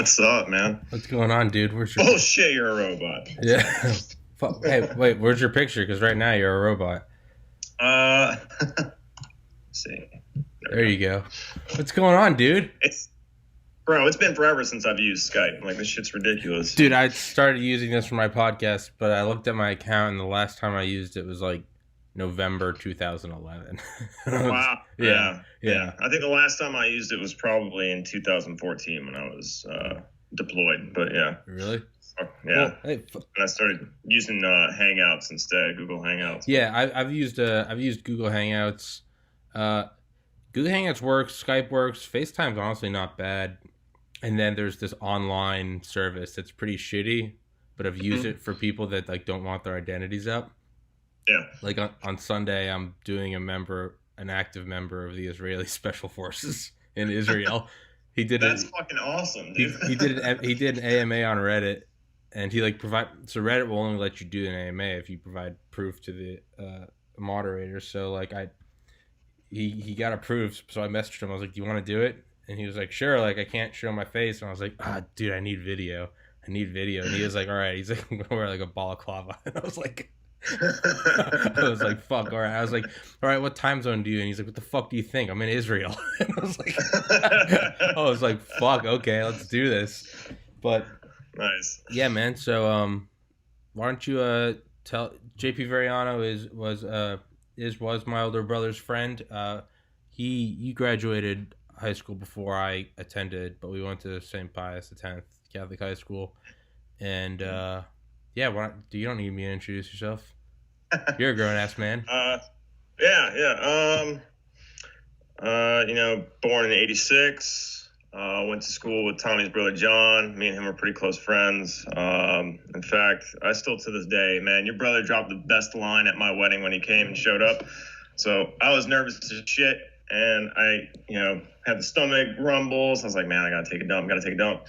What's up, man? What's going on, dude? Where's your... Oh shit, you're a robot. Yeah. Hey, wait, where's your picture? Because right now you're a robot. Let's see. There you go. What's going on, dude? It's been forever since I've used Skype. Like, this shit's ridiculous. Dude, I started using this for my podcast, but I looked at my account, and the last time I used it was like November 2011. Wow. Yeah. I think the last time I used it was probably in 2014 when I was deployed. But yeah. Really? Yeah. Well, hey, and I started using Hangouts instead, Google Hangouts. Yeah, I've used Google Hangouts. Google Hangouts works, Skype works, FaceTime's honestly not bad. And then there's this online service that's pretty shitty, but I've used it for people that like don't want their identities up. Yeah. Like on Sunday, I'm doing an active member of the Israeli Special Forces in Israel. That's fucking awesome, dude. He did an AMA on Reddit, and he like so Reddit will only let you do an AMA if you provide proof to the moderator. So like he got approved, so I messaged him. I was like, "Do you want to do it?" And he was like, "Sure." Like, I can't show my face, and I was like, dude, I need video. And he was like, "All right." He's like, "I'm gonna wear like a balaclava," and I was like, "Fuck, all right." I was like, "All right, what time zone do you?" And he's like, "What the fuck do you think? I'm in Israel." And I was like, "Fuck, okay, let's do this." But nice. Yeah, man. So why don't you tell JP Veriano was my older brother's friend. He graduated high school before I attended, but we went to St. Pius X Catholic High School. And you don't need me to introduce yourself. You're a grown-ass man. Born in 86. Went to school with Tommy's brother John. Me and him are pretty close friends. In fact, I still to this day, man, your brother dropped the best line at my wedding when he came and showed up. So I was nervous as shit, and I, had the stomach rumbles. I was like, man, I gotta take a dump.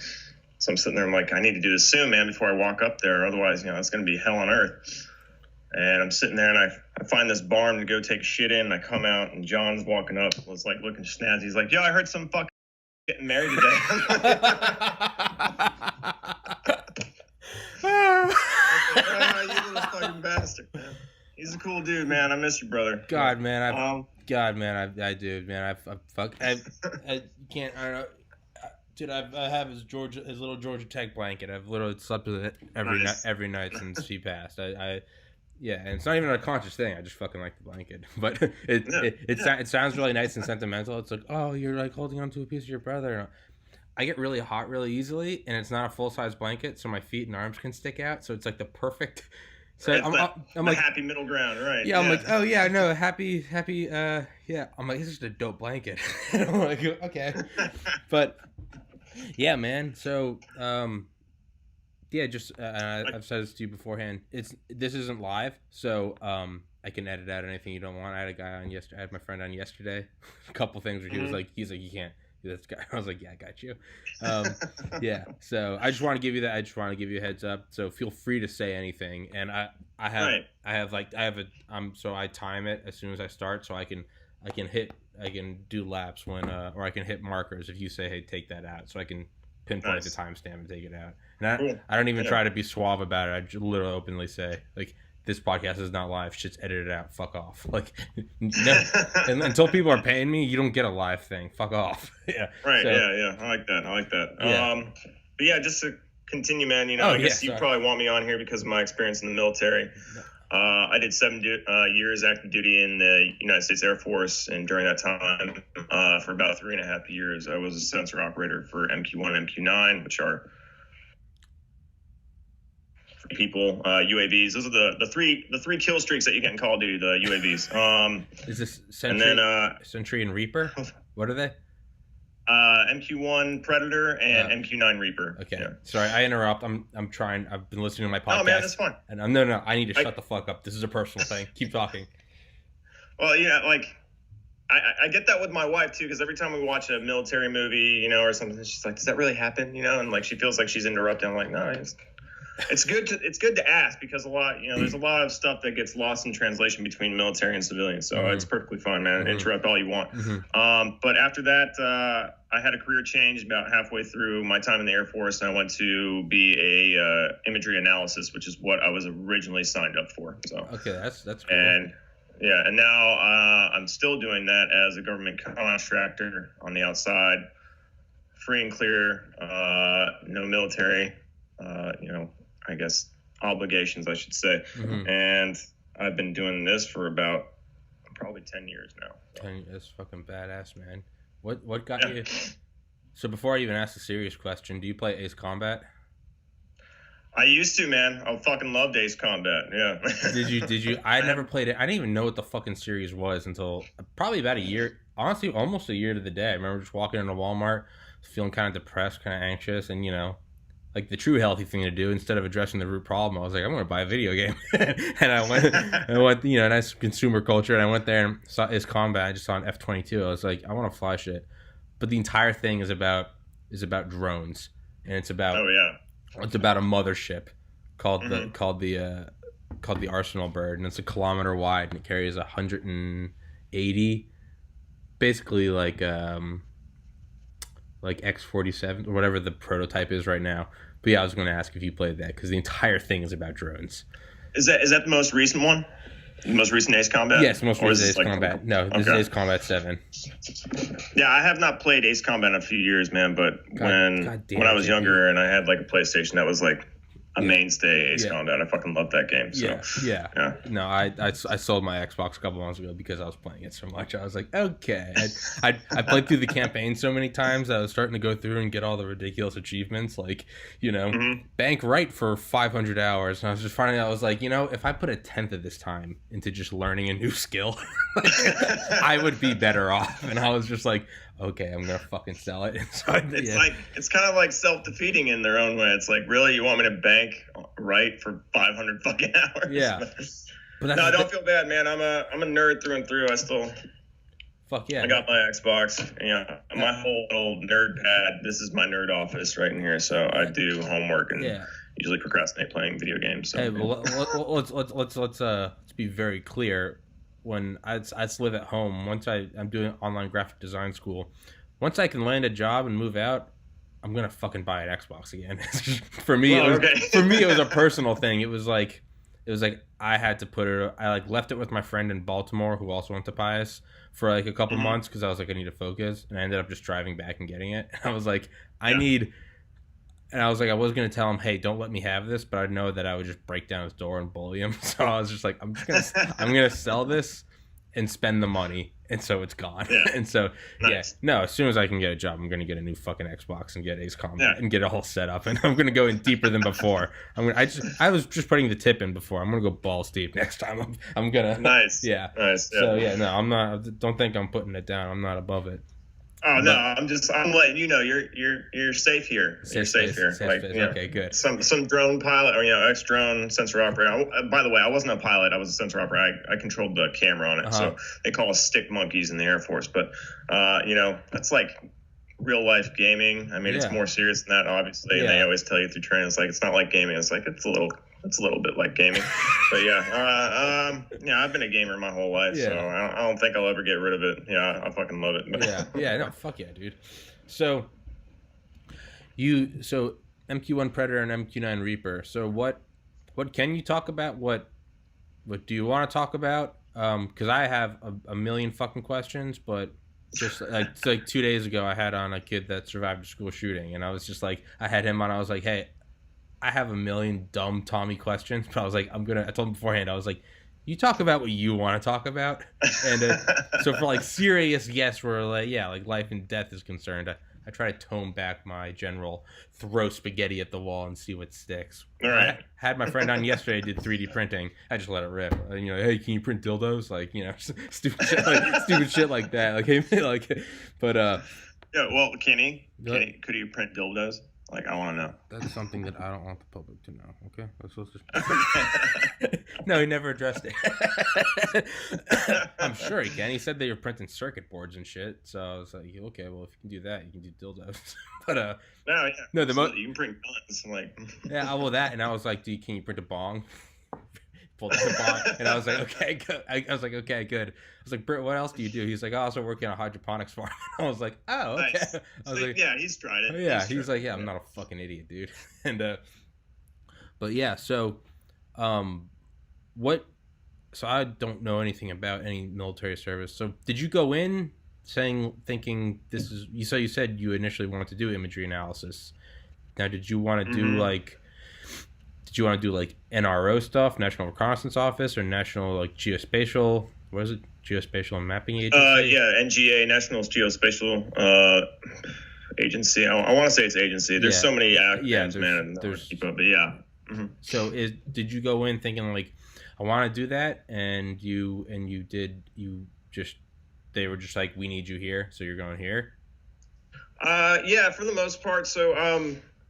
So I'm sitting there, I'm like, I need to do this soon, man, before I walk up there. Otherwise, it's gonna be hell on earth. And I'm sitting there, and I find this barn to go take shit in, and I come out, and John's walking up, was like looking snazzy. He's like, yo, I heard some fucking getting married today. You little fucking bastard, man. He's a cool dude, man. I miss your brother. God, man, I do, man. I can't. I don't know, dude. I have his little Georgia Tech blanket. I've literally slept with it every night since she passed. Yeah, and it's not even a conscious thing. I just fucking like the blanket. But it sounds really nice and sentimental. It's like, oh, you're like holding onto a piece of your brother. I get really hot really easily, and it's not a full-size blanket, so my feet and arms can stick out. So it's like the perfect. So I'm like happy middle ground, right? Yeah, I'm like, oh yeah, no, happy. Yeah, I'm like, this is just a dope blanket. And I'm like, okay, but yeah, man. So yeah, just I've said this to you beforehand. This isn't live, so I can edit out anything you don't want. I had a guy on yesterday. I had my friend on yesterday. A couple things where he's like, you can't do this guy. I was like, yeah, I got you. Yeah. So I just want to give you that. I just want to give you a heads up. So feel free to say anything. And so I time it as soon as I start, so I can do laps when or I can hit markers if you say, hey, take that out, so I can pinpoint the timestamp and take it out. And I don't even try to be suave about it. I just literally openly say, like, this podcast is not live. Shit's edited out. Fuck off. Like, no, and until people are paying me, you don't get a live thing. Fuck off. Yeah. Right. So, yeah. I like that. Yeah. But yeah, just to continue, man. I guess you probably want me on here because of my experience in the military. I did 7 years active duty in the United States Air Force, and during that time, for about 3.5 years, I was a sensor operator for MQ-1 and MQ-9, which are people, UAVs. Those are the three kill streaks that you get in Call of Duty, the UAVs. Is this Sentry and Reaper? What are they? MQ-1 Predator and MQ-9 Reaper. Okay. Yeah. Sorry, I interrupt. I'm trying. I've been listening to my podcast. Oh man, that's fine. And no, I need to shut the fuck up. This is a personal thing. Keep talking. Well, yeah, like I get that with my wife too, because every time we watch a military movie, or something, she's like, "Does that really happen?" And like she feels like she's interrupting. I'm like, no. It's good to ask, because there's a lot of stuff that gets lost in translation between military and civilian. So it's perfectly fine, man. Interrupt all you want. But after that, I had a career change about halfway through my time in the Air Force, and I went to be a imagery analysis, which is what I was originally signed up for. So okay, that's cool. And yeah, and now I'm still doing that as a government contractor on the outside, free and clear, no military, I guess obligations, I should say. Mm-hmm. And I've been doing this for about probably 10 years now. 10, that's fucking badass, man. What got you? So before I even ask a serious question, do you play Ace Combat? I used to, man. I fucking loved Ace Combat. Yeah. Did you? I never played it. I didn't even know what the fucking series was until probably about a year. Honestly, almost a year to the day. I remember just walking into Walmart, feeling kind of depressed, kind of anxious, and like the true healthy thing to do, instead of addressing the root problem, I was like, I'm going to buy a video game. And I went, nice consumer culture, and I went there and saw Ace Combat. I just saw an F-22. I was like, I want to fly shit. But the entire thing is about drones, and it's about it's about a mothership called the Arsenal Bird, and it's a kilometer wide, and it carries 180, basically like X-47 or whatever the prototype is right now. But yeah, I was going to ask if you played that, because the entire thing is about drones. Is that the most recent one? The most recent Ace Combat? Yes, most recent Ace Combat. No, this is Ace Combat 7. Yeah, I have not played Ace Combat in a few years, man. But when I was younger and I had like a PlayStation, that was like a mainstay Ace Combat. I fucking loved that game. So, yeah. No, I sold my Xbox a couple months ago because I was playing it so much. I was like, okay. I played through the campaign so many times I was starting to go through and get all the ridiculous achievements, like, bank right for 500 hours. And I was just finding out, I was like, if I put a tenth of this time into just learning a new skill, I would be better off. And I was just like, okay, I'm gonna fucking sell it. So, it's kind of like self-defeating in their own way. It's like, really, you want me to bank right for 500 fucking hours? Yeah. But no, don't feel bad, man. I'm a nerd through and through. I got my Xbox. My whole old nerd pad. This is my nerd office right in here. So I do homework and usually procrastinate playing video games. So. Hey, well, let's be very clear. When I live at home, once I'm doing online graphic design school, once I can land a job and move out, I'm gonna fucking buy an Xbox again. For me, it was a personal thing. It was like I had to put it. I like left it with my friend in Baltimore who also went to Pius for like a couple months because I was like, I need to focus, and I ended up just driving back and getting it. And I was like, I was gonna tell him, hey, don't let me have this, but I know that I would just break down his door and bully him. So I was just like, I'm gonna sell this and spend the money, and so it's gone. Yeah. And so as soon as I can get a job, I'm gonna get a new fucking Xbox and get Ace Combat and get it all set up, and I'm gonna go in deeper than before. I was just putting the tip in before. I'm gonna go balls deep next time. I'm gonna nice. Yeah. So I'm not. Don't think I'm putting it down. I'm not above it. Oh no, I'm letting you know you're safe here. You're safe here. Okay, good. Some drone pilot or ex-drone sensor operator. By the way, I wasn't a pilot. I was a sensor operator. I controlled the camera on it. So they call us stick monkeys in the Air Force. But that's like real life gaming. I mean, it's more serious than that, obviously. And they always tell you through training, it's like it's not like gaming. It's like it's a little bit like gaming. But I've been a gamer my whole life, so I don't think I'll ever get rid of it. Yeah, I fucking love it. No, fuck yeah, dude. So MQ-1 Predator and MQ-9 Reaper. So what can you talk about? What do you want to talk about? Because I have a million fucking questions, but just like 2 days ago, I had on a kid that survived a school shooting, and I was just like, I had him on. I was like, hey, I have a million dumb Tommy questions, but I was like, I told him beforehand, I was like, you talk about what you want to talk about. And so for like serious guests where like life and death is concerned, I try to tone back my general throw spaghetti at the wall and see what sticks. All right. I had my friend on yesterday, did 3D printing. I just let it rip. Hey, can you print dildos? Like, stupid shit like that. Like, hey, but well, Kenny, could you print dildos? Like, I want to know. That's something that I don't want the public to know. Okay, let's just. No, he never addressed it. I'm sure he can. He said they were printing circuit boards and shit. So I was like, okay, well, if you can do that, you can do dildos. But you can print guns. Like, that, and I was like, can you print a bong? pulled out a bond. And I was like, okay, good. I was like, okay, good. I was like, Britt, what else do you do? He's like, I also work in a hydroponics farm. I was like, oh, okay. Nice. I was like, yeah, he's tried it. oh, yeah. He's like, yeah, I'm not a fucking idiot, dude. And but yeah, so what? So I don't know anything about any military service. So did you go in thinking this is? You said you initially wanted to do imagery analysis. Now, did you want to do like? Did you want to do like NRO stuff, National Reconnaissance Office, or National like Geospatial? What is it? Geospatial and Mapping Agency? Yeah, NGA, National Geospatial Agency. I want to say it's agency. There's so many acronyms, man. But yeah. Mm-hmm. So did you go in thinking like, I want to do that, and they were just like, we need you here, so you're going here? Yeah, for the most part. So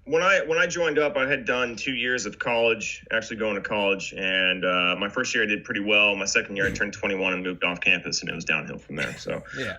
when I joined up, I had done 2 years of college, actually going to college, and my first year I did pretty well. My second year I turned 21 and moved off campus, and it was downhill from there. So yeah.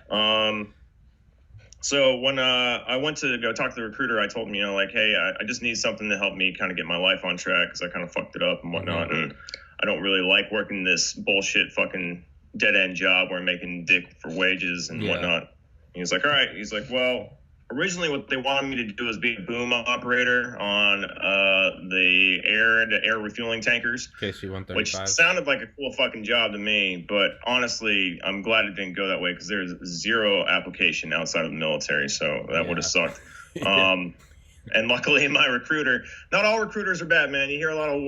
So when I went to go talk to the recruiter, I told him, like, hey, I just need something to help me kind of get my life on track because I kind of fucked it up and whatnot, and I don't really like working this bullshit fucking dead end job where I'm making dick for wages and whatnot. And he was like, all right. He's like, well, originally what they wanted me to do was be a boom operator on the air refueling tankers, KC-135, which sounded like a cool fucking job to me. But honestly, I'm glad it didn't go that way because there's zero application outside of the military, so that would have sucked. And luckily, my recruiter, not all recruiters are bad, man. You hear a lot of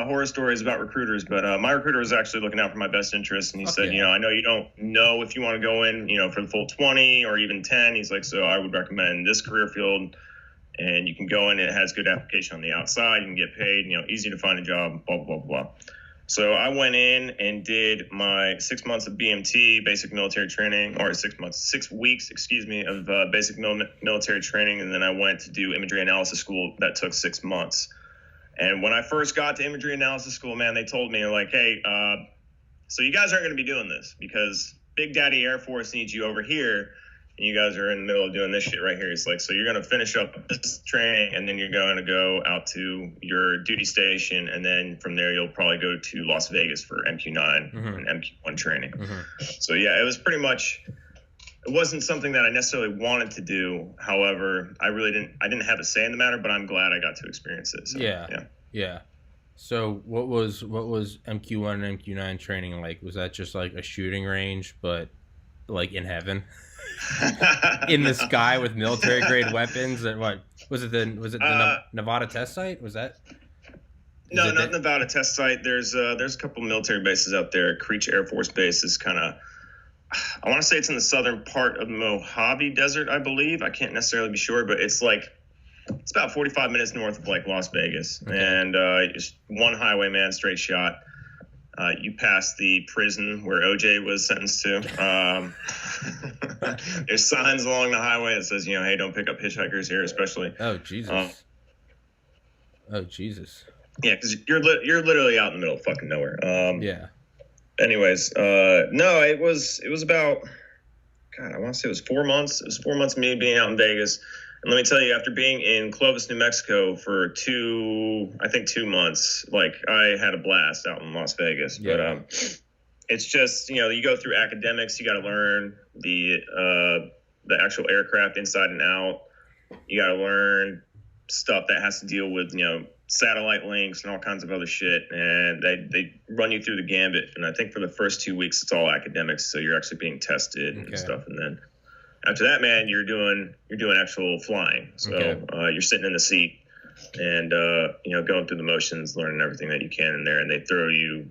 horror stories about recruiters, but my recruiter was actually looking out for my best interest. And he said, I know you don't know if you want to go in, for the full 20 or even 10. He's like, so I would recommend this career field. And you can go in, it has good application on the outside. You can get paid, easy to find a job, blah, blah, blah. So I went in and did my 6 months of BMT, basic military training, or 6 weeks, of basic military training. And then I went to do imagery analysis school. That took 6 months. And when I first got to imagery analysis school, man, they told me like, hey, so you guys aren't going to be doing this because Big Daddy Air Force needs you over here. And you guys are in the middle of doing this shit right here. It's like, so you're going to finish up this training and then you're going to go out to your duty station. And then from there, you'll probably go to Las Vegas for MQ9 and MQ1 training. So yeah, it was pretty much, it wasn't something that I necessarily wanted to do. However, I didn't have a say in the matter, but I'm glad I got to experience it. So, yeah. So what was MQ1 and MQ9 training like? Was that just like a shooting range, but like in heaven? In the sky with military grade weapons? And what was it? The Nevada test site? Was that? No, not Nevada test site. There's a couple military bases out there. Creech Air Force Base is kind of, I want to say it's in the southern part of the Mojave Desert, I believe. I can't necessarily be sure, but it's about 45 minutes north of like Las Vegas, and just one highway, man, straight shot. You pass the prison where OJ was sentenced to. There's signs along the highway that says, hey, don't pick up hitchhikers here, especially. Oh, Jesus. Yeah, because you're literally out in the middle of fucking nowhere. Anyways, no, it was about, God, I want to say it was 4 months. It was 4 months of me being out in Vegas. And let me tell you, after being in Clovis, New Mexico for 2 months, like I had a blast out in Las Vegas. Yeah. But it's just, you go through academics, you got to learn the actual aircraft inside and out. You got to learn stuff that has to deal with, satellite links and all kinds of other shit. And they run you through the gambit. And I think for the first 2 weeks, it's all academics. So you're actually being tested and stuff. And then after that, man, you're doing actual flying. So you're sitting in the seat and, going through the motions, learning everything that you can in there. And they throw you,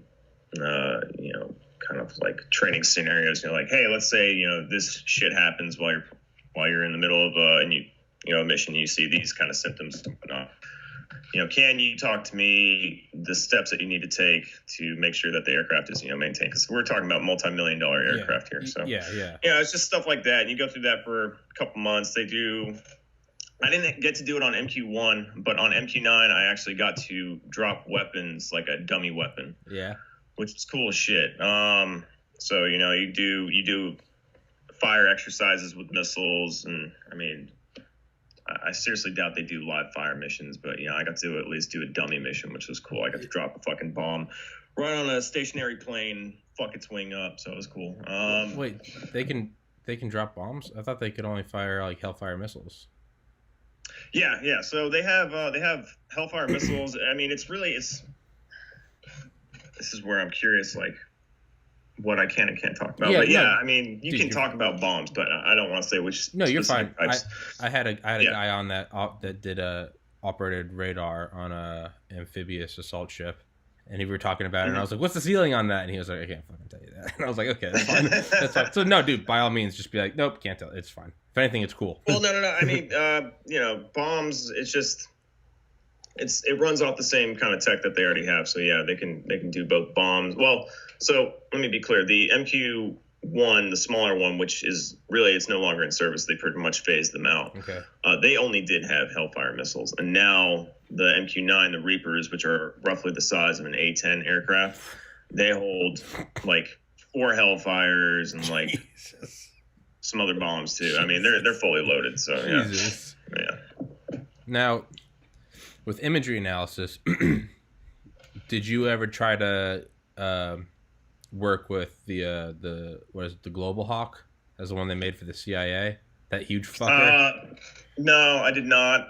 kind of like training scenarios. Like, hey, let's say, this shit happens while you're in the middle of a mission. You see these kind of symptoms and whatnot. Can you talk to me the steps that you need to take to make sure that the aircraft is, maintained? Because we're talking about multi-million-dollar aircraft here. So it's just stuff like that. And you go through that for a couple months. I didn't get to do it on MQ1, but on MQ9, I actually got to drop weapons like a dummy weapon. Yeah. Which is cool as shit. So, you do fire exercises with missiles. And I mean, I seriously doubt they do live fire missions, but I got to at least do a dummy mission, which was cool. I got to drop a fucking bomb right on a stationary plane, fuck its wing up. So it was cool. Wait, they can drop bombs? I thought they could only fire like Hellfire missiles. Yeah. So they have Hellfire missiles. I mean, this is where I'm curious, like what I can and can't talk about. But I mean, you can talk about bombs, but I don't want to say which. No, you're fine. I had a yeah. guy on that did operated radar on a amphibious assault ship, and we were talking about it, and I was like, "What's the ceiling on that?" And he was like, "I can't fucking tell you that." And I was like, "Okay, that's fine. That's fine." So no, dude, by all means, just be like, "Nope, can't tell. It's fine. If anything, it's cool." Well, no. I mean, bombs. It's just. It runs off the same kind of tech that they already have. So yeah, they can do both bombs. Well, so let me be clear. The MQ-1, the smaller one, which is really, it's no longer in service. They pretty much phased them out. Okay. They only did have Hellfire missiles, and now the MQ-9, the Reapers, which are roughly the size of an A-10 aircraft, they hold like 4 Hellfires and like some other bombs too. I mean, they're fully loaded. So yeah. Now, with imagery analysis, did you ever try to work with the Global Hawk as the one they made for the CIA? That huge fucker? No, I did not.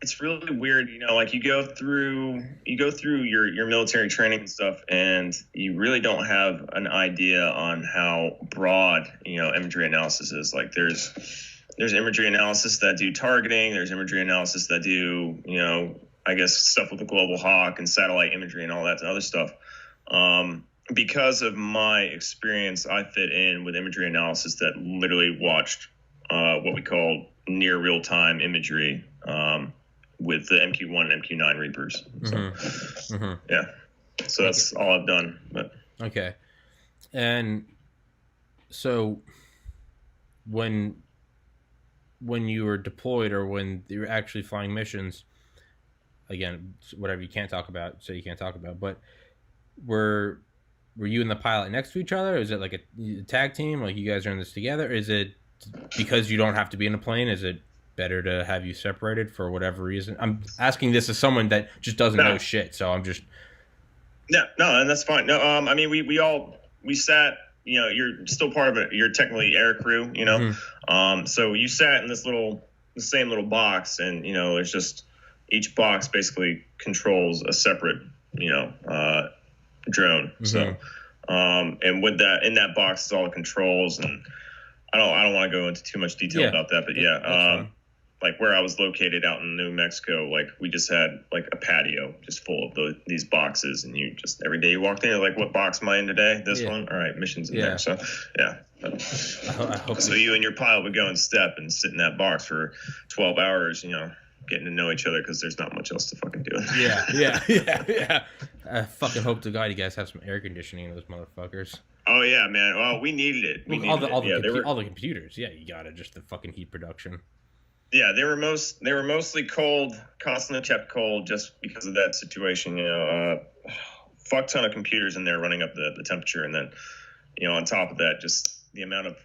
It's really weird, like you go through your military training and stuff, and you really don't have an idea on how broad, imagery analysis is. Like there's imagery analysis that do targeting. There's imagery analysis that do, I guess stuff with the Global Hawk and satellite imagery and all that other stuff. Because of my experience, I fit in with imagery analysis that literally watched what we call near real-time imagery with the MQ-1 and MQ-9 Reapers. So, yeah. So that's all I've done. But okay. And so when you were deployed or when you were actually flying missions, again, whatever you can't talk about, so you can't talk about, but were you and the pilot next to each other? Is it like a tag team? Like you guys are in this together? Is it because you don't have to be in a plane? Is it better to have you separated for whatever reason? I'm asking this as someone that just doesn't know shit, so I'm just... No, and that's fine. No, I mean, we sat... you're still part of it. You're technically air crew, So you sat in the same little box, and it's just each box basically controls a separate, drone. So, and with that, in that box is all the controls, and I don't want to go into too much detail about that, but like where I was located out in New Mexico, like we just had like a patio just full of these boxes, and you just every day you walked in, you're like, what box am I in today? This one? All right, mission's in there. So yeah. I hope so you and your pilot would go in step and sit in that box for 12 hours, getting to know each other because there's not much else to fucking do. Yeah. I fucking hope to God you guys have some air conditioning in those motherfuckers. Oh yeah, man. Well, we needed it. All the computers. Yeah, you got it. Just the fucking heat production. Yeah, they were mostly cold, constantly kept cold just because of that situation. Fuck ton of computers in there running up the temperature, and then on top of that, just the amount of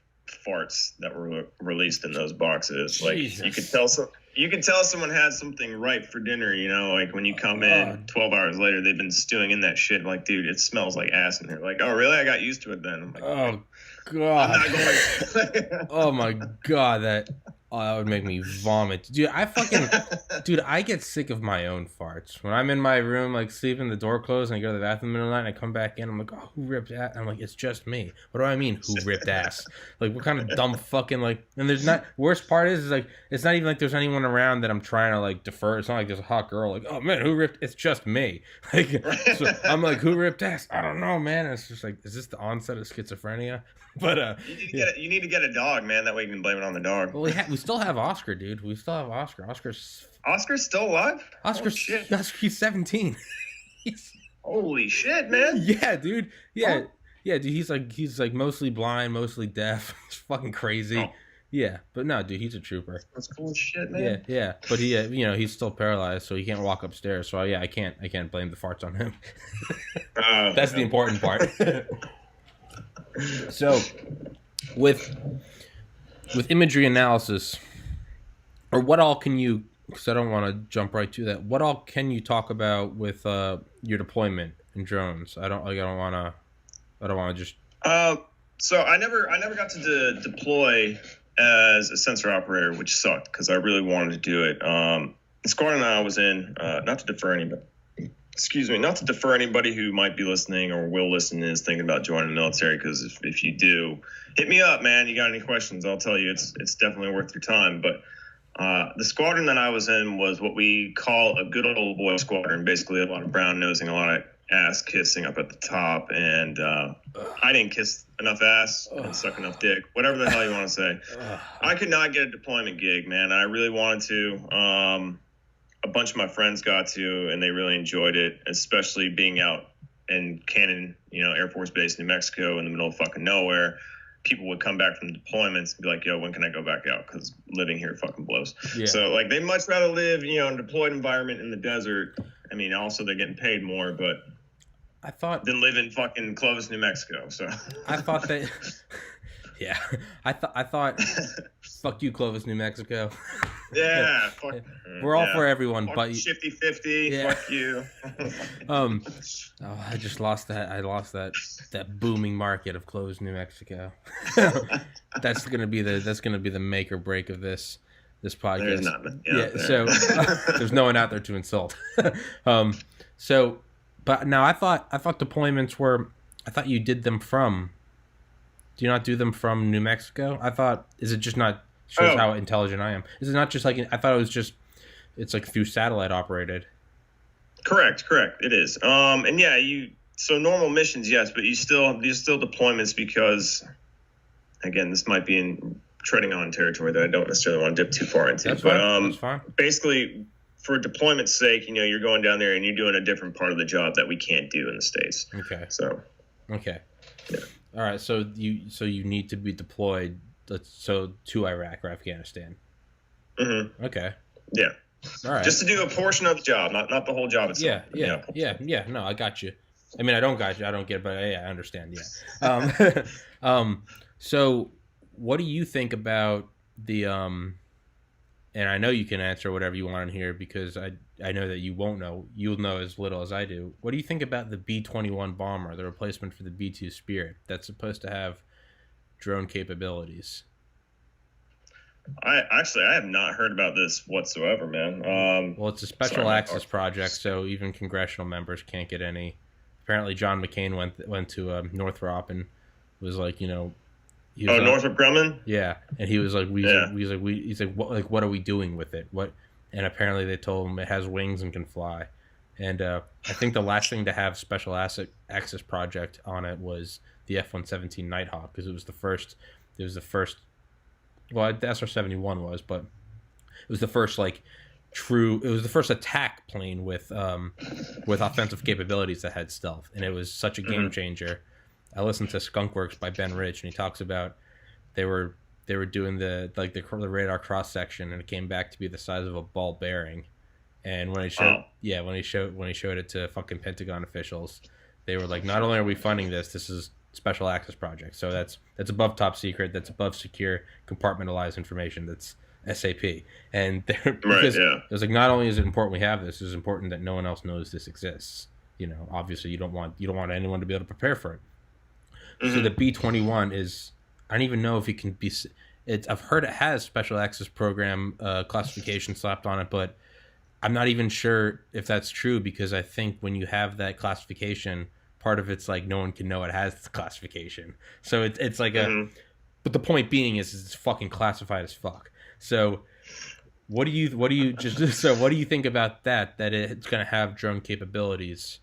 farts that were released in those boxes. Like you could tell someone had something right for dinner. Like when you come in 12 hours later, they've been stewing in that shit. Like, dude, it smells like ass in here. Like, oh really? I got used to it then. I'm like, oh God. I'm not going. Oh my God, that would make me vomit. Dude, I get sick of my own farts. When I'm in my room, like sleeping, the door closed, and I go to the bathroom in the middle of the night, and I come back in, I'm like, oh, who ripped ass? I'm like, it's just me. What do I mean, who ripped ass? Like, what kind of dumb fucking, like, and there's not, worst part is like, it's not even like there's anyone around that I'm trying to, like, defer. It's not like there's a hot girl, like, oh man, who ripped, it's just me. Like, so I'm like, who ripped ass? I don't know, man. And it's just like, is this the onset of schizophrenia? But you need to get a dog, man. That way you can blame it on the dog. Well, we still have Oscar, dude. We still have Oscar. Oscar's still alive? He's 17. Holy shit, man. Yeah, dude. Yeah, dude. He's like mostly blind, mostly deaf. It's fucking crazy. Oh. Yeah, but no, dude, he's a trooper. That's cool as shit, man. Yeah. But he, he's still paralyzed, so he can't walk upstairs. So yeah, I can't blame the farts on him. That's the important part. So, with imagery analysis, or what all can you because I don't want to jump right to that. What all can you talk about with your deployment in drones? I don't want to just. So I never got to deploy as a sensor operator, which sucked because I really wanted to do it. The squadron I was in, not to defer anybody who might be listening or will listen is thinking about joining the military, because if you do, hit me up, man. You got any questions, I'll tell you. It's definitely worth your time. But the squadron that I was in was what we call a good old boy squadron, basically a lot of brown nosing, a lot of ass kissing up at the top, and I didn't kiss enough ass and suck enough dick, whatever the hell you want to say. I could not get a deployment gig, man. I really wanted to. A bunch of my friends got to, and they really enjoyed it, especially being out in Cannon, Air Force Base, New Mexico, in the middle of fucking nowhere. People would come back from deployments and be like, yo, when can I go back out? Because living here fucking blows. Yeah. So, like, they'd much rather live, in a deployed environment in the desert. I mean, also they're getting paid more, but than live in fucking Clovis, New Mexico. So I thought that, yeah, I thought, fuck you, Clovis, New Mexico. Yeah, fuck. We're all for everyone, fuck but Shifty 50. Yeah. Fuck you. I just lost that. I lost that booming market of Clovis, New Mexico. That's gonna be the make or break of this podcast. There's not. So there's no one out there to insult. But now I thought deployments were. I thought you did them from. Do you not do them from New Mexico? I thought. Is it just not? Shows how intelligent I am. Is it not just like, I thought it was just, it's like through satellite operated. Correct. It is. And yeah, so normal missions, yes, but these still deployments, because again, this might be treading on territory that I don't necessarily want to dip too far into. That's fine. Basically, for deployment's sake, you're going down there and you're doing a different part of the job that we can't do in the States. Okay. So. Okay. Yeah. All right. So you need to be deployed. To Iraq or Afghanistan. Mm-hmm. Okay. Yeah. All right. Just to do a portion of the job, not the whole job itself. Yeah. No, I got you. I mean, I don't got you. I don't get it, but yeah, I understand. Yeah. So what do you think about the and I know you can answer whatever you want in here, because I know that you won't know. You'll know as little as I do. What do you think about the B-21 bomber, the replacement for the B-2 Spirit, that's supposed to have drone capabilities? I have not heard about this whatsoever, man. Well, it's a special access project, so even congressional members can't get any. Apparently, John McCain went to Northrop and was like, Northrop Grumman. Yeah, and he was like, what are we doing with it? What? And apparently, they told him it has wings and can fly. And I think the last thing to have special access project on it was the F-117 Nighthawk, because it was the first. Well, the SR-71 was, but it was the first It was the first attack plane with offensive capabilities that had stealth, and it was such a game changer. I listened to Skunkworks by Ben Rich, and he talks about they were doing the radar cross section, and it came back to be the size of a ball bearing. And when he showed it to fucking Pentagon officials, they were like, "Not only are we funding this is special access project, so that's above top secret, that's above secure compartmentalized information, that's SAP." And it was like, not only is it important we have this, it's important that no one else knows this exists. Obviously you don't want anyone to be able to prepare for it. Mm-hmm. So the B-21 is, I don't even know if it can be. I've heard it has special access program classification slapped on it, but I'm not even sure if that's true, because I think when you have that classification, part of it's like no one can know it has the classification. So it's like but the point being is it's fucking classified as fuck. So what do you think about that it's going to have drone capabilities?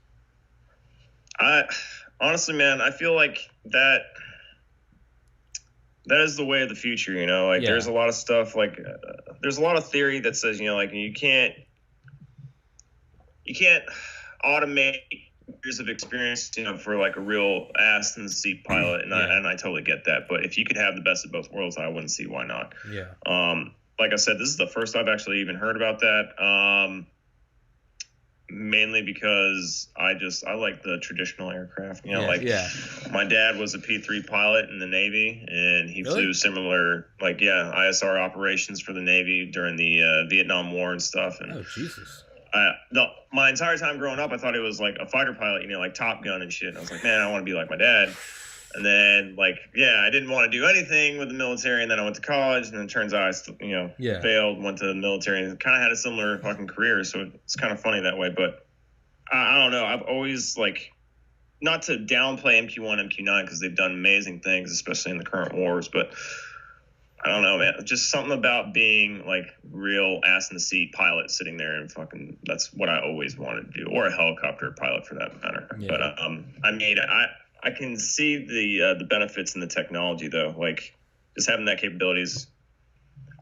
Honestly, man, I feel like that is the way of the future, There's a lot of stuff, there's a lot of theory that says, you can't automate years of experience, for a real ass in the seat pilot, and I totally get that. But if you could have the best of both worlds, I wouldn't see why not. Yeah. Like I said, this is the first I've actually even heard about that. mainly because I like the traditional aircraft. You know, my dad was a P3 pilot in the Navy, and he flew similar, ISR operations for the Navy during the Vietnam War and stuff. And oh, Jesus. My entire time growing up, I thought it was like a fighter pilot, you know, like Top Gun and shit. And I was like, man, I want to be like my dad. And then, I didn't want to do anything with the military. And then I went to college, and then it turns out I, failed, went to the military, and kind of had a similar fucking career. So it's kind of funny that way. But I don't know. I've always, not to downplay MQ-1, MQ-9, because they've done amazing things, especially in the current wars. But I don't know, man. Just something about being, real ass in the seat pilot sitting there and fucking, that's what I always wanted to do. Or a helicopter pilot, for that matter. Yeah. But, I can see the benefits in the technology, though. Just having that capabilities.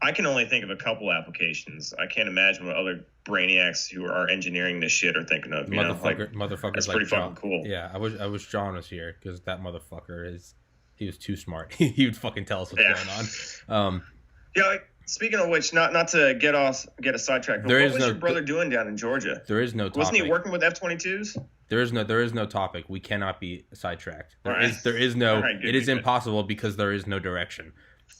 I can only think of a couple applications. I can't imagine what other brainiacs who are engineering this shit are thinking of. Motherfuckers, that's pretty fucking cool. Yeah, I wish John was here, because that motherfucker he was too smart. He would fucking tell us what's going on. Speaking of which, not to get us sidetracked, but what was your brother doing down in Georgia? There is no topic. Wasn't he working with F-22s? There is no topic. We cannot be sidetracked. There is no. Right, it is impossible, because there is no direction.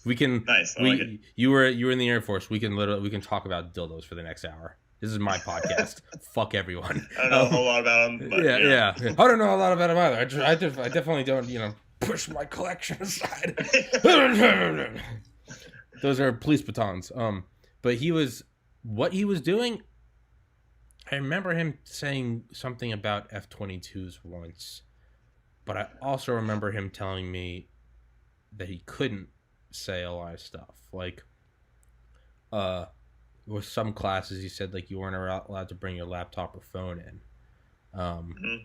We can. Nice. I like it. You were in the Air Force. We can talk about dildos for the next hour. This is my podcast. Fuck everyone. I don't know a whole lot about them. But, yeah. I don't know a lot about him either. I definitely don't. Push my collection aside. Those are police batons. But what he was doing, I remember him saying something about F-22s once, but I also remember him telling me that he couldn't say a lot of stuff. With some classes, he said, you weren't allowed to bring your laptop or phone in.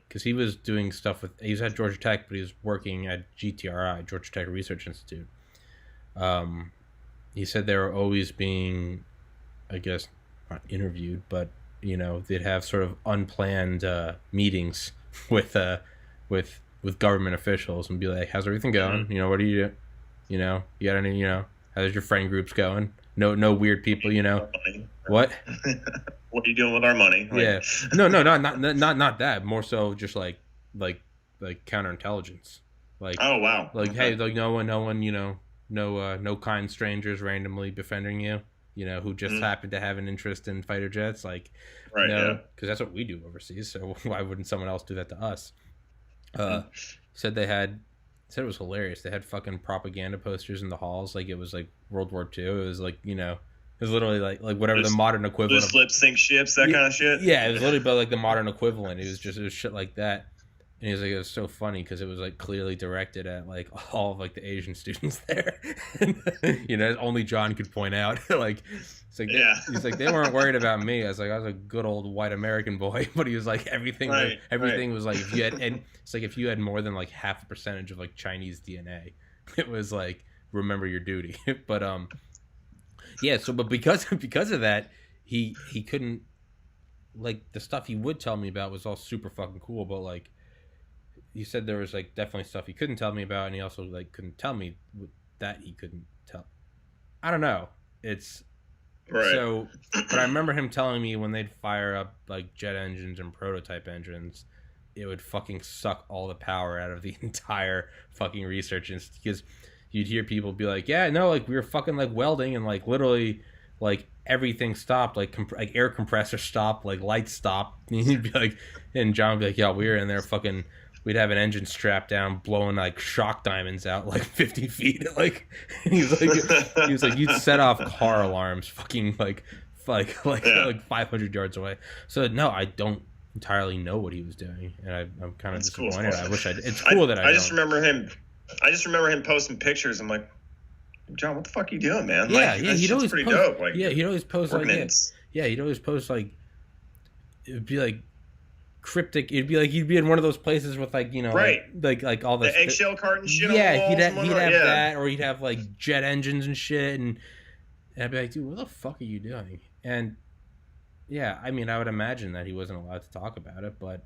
Because he was doing stuff he was at Georgia Tech, but he was working at GTRI, Georgia Tech Research Institute. He said they were always being, I guess, not interviewed, but they'd have sort of unplanned meetings with government officials and be like, "How's everything going? What do you do? You got any? How's your friend groups going? No weird people, What? What are you doing with our money?" Yeah. No, not that. More so just like counterintelligence. Oh wow. Hey, no one, no kind strangers randomly befriending you, who just happen to have an interest in fighter jets, because that's what we do overseas. So why wouldn't someone else do that to us? Said it was hilarious. They had fucking propaganda posters in the halls, it was World War II. It was it was literally like whatever the modern equivalent of lip sync ships, that kind of shit. Yeah, it was literally about the modern equivalent. It was shit like that. And he was it was so funny because it was clearly directed at all of the Asian students there. Only John could point out. He's they weren't worried about me. I was a good old white American boy, but he was everything was if you had, and it's if you had more than half a percentage of Chinese DNA, it was remember your duty. But but because of that, he couldn't the stuff he would tell me about was all super fucking cool, but he said there was definitely stuff he couldn't tell me about, and he also couldn't tell me that he couldn't tell. I don't know. It's right. So, but I remember him telling me when they'd fire up jet engines and prototype engines, it would fucking suck all the power out of the entire fucking research, because you'd hear people be we were fucking welding, and literally everything stopped, air compressor stopped, lights stopped, and he'd be and John would be we were in there fucking. We'd have an engine strapped down, blowing shock diamonds out 50 feet. He was you'd set off car alarms, fucking 500 yards away. So no, I don't entirely know what he was doing, and I'm kind of disappointed. Cool. I wish it's cool that I just remember him posting pictures. I'm John, what the fuck are you doing, man? He'd always pretty post, dope. He'd always post he'd always post it would be cryptic. It'd be he'd be in one of those places with right, all the eggshell carton shit. Yeah, on the walls, he'd have that, or he'd have jet engines and shit, and I'd be dude, what the fuck are you doing? And I would imagine that he wasn't allowed to talk about it, but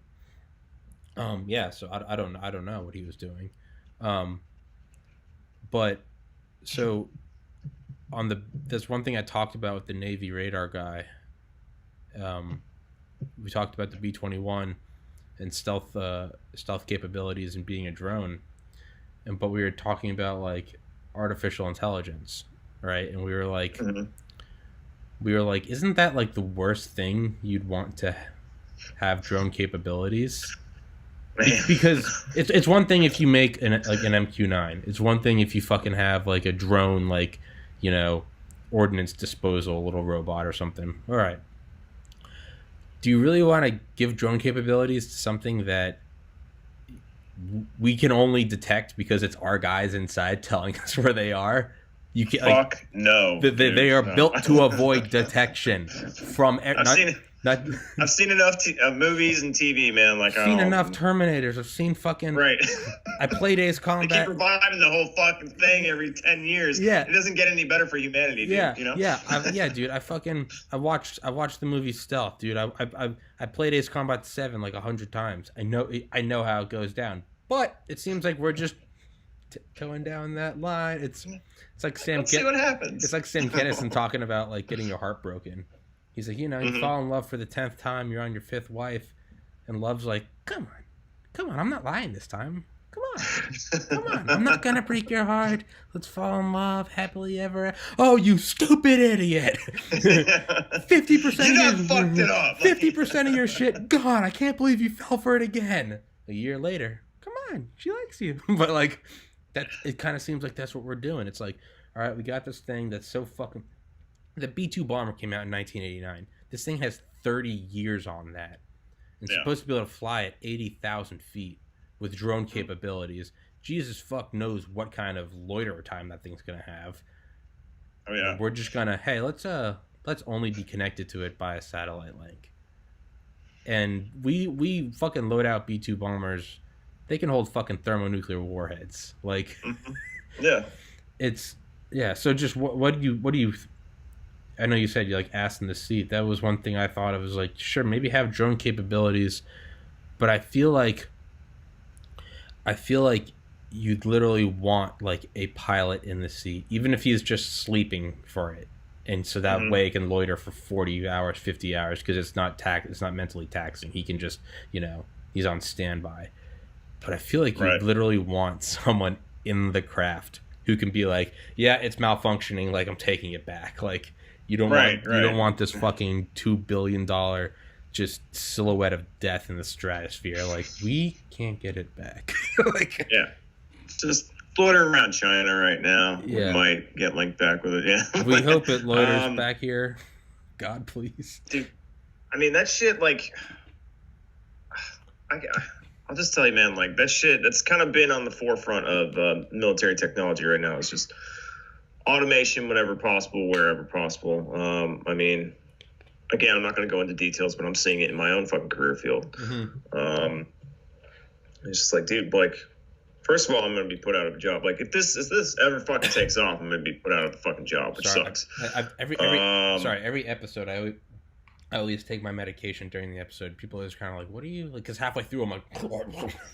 so I don't know what he was doing, but so there's one thing I talked about with the Navy radar guy, we talked about the B-21 and stealth capabilities and being a drone, but we were talking about like artificial intelligence, right? And we were like, isn't that like the worst thing you'd want to have drone capabilities? Because it's one thing if you make an MQ-9. It's one thing if you fucking have like a drone, like, you know, ordnance disposal little robot or something. All right. Do you really want to give drone capabilities to something that we can only detect because it's our guys inside telling us where they are? You can no. They are built to avoid detection from. I've seen enough movies and TV, man. Like I've seen enough Terminators. I've seen fucking. Right. I play Days Combat. They keep reviving the whole fucking thing every 10 years. Yeah. It doesn't get any better for humanity, dude. Yeah. You know? Yeah, dude. I watched the movie Stealth, dude. I played Days Combat 7 like 100 times. I know how it goes down. But it seems like we're just going down that line. It's like Sam. See what happens. It's like Sam Kinison talking about like getting your heart broken. He's like, you know, you fall in love for the 10th time, you're on your 5th wife, and love's like, come on, I'm not lying this time. Come on, I'm not gonna break your heart. Let's fall in love happily ever. Oh, you stupid idiot! 50% you fucked it up. 50% of your shit gone. I can't believe you fell for it again. A year later, come on, she likes you. But like, that it kind of seems like that's what we're doing. It's like, all right, we got this thing that's so fucking. The B-2 bomber came out in 1989. This thing has 30 years on that. It's supposed to be able to fly at 80,000 feet with drone capabilities. Jesus fuck knows what kind of loiter time that thing's going to have. Oh, yeah. And we're just going to, hey, let's only be connected to it by a satellite link. And we fucking load out B-2 bombers. They can hold fucking thermonuclear warheads. Like, yeah. So just what do you I know you said you like ass in the seat. That was one thing I thought of. Was like, sure, maybe have drone capabilities, but I feel like you'd literally want like a pilot in the seat, even if he's just sleeping for it, and so that way he can loiter for 40 hours, 50 hours, because it's not mentally taxing. He can just, you know, he's on standby. But I feel like you literally want someone in the craft who can be like, yeah, it's malfunctioning. Like, I'm taking it back. Like. You don't want this fucking $2 billion just silhouette of death in the stratosphere. Like, we can't get it back. Like, yeah, just floating around China right now. Yeah. We might get linked back with it. Yeah, we hope it loiters back here. God, please, dude. I mean, that shit. Like, I'll just tell you, man. Like, that shit. That's kind of been on the forefront of military technology right now. It's just. Automation, whenever possible, wherever possible. I mean, again, I'm not going to go into details, but I'm seeing it in my own fucking career field. It's just like, dude, like, first of all, I'm going to be put out of a job. Like, if this ever fucking takes off, I'm going to be put out of a fucking job, which sucks. Every episode, I always take my medication during the episode. People are just kind of like, what are you, like, because halfway through I'm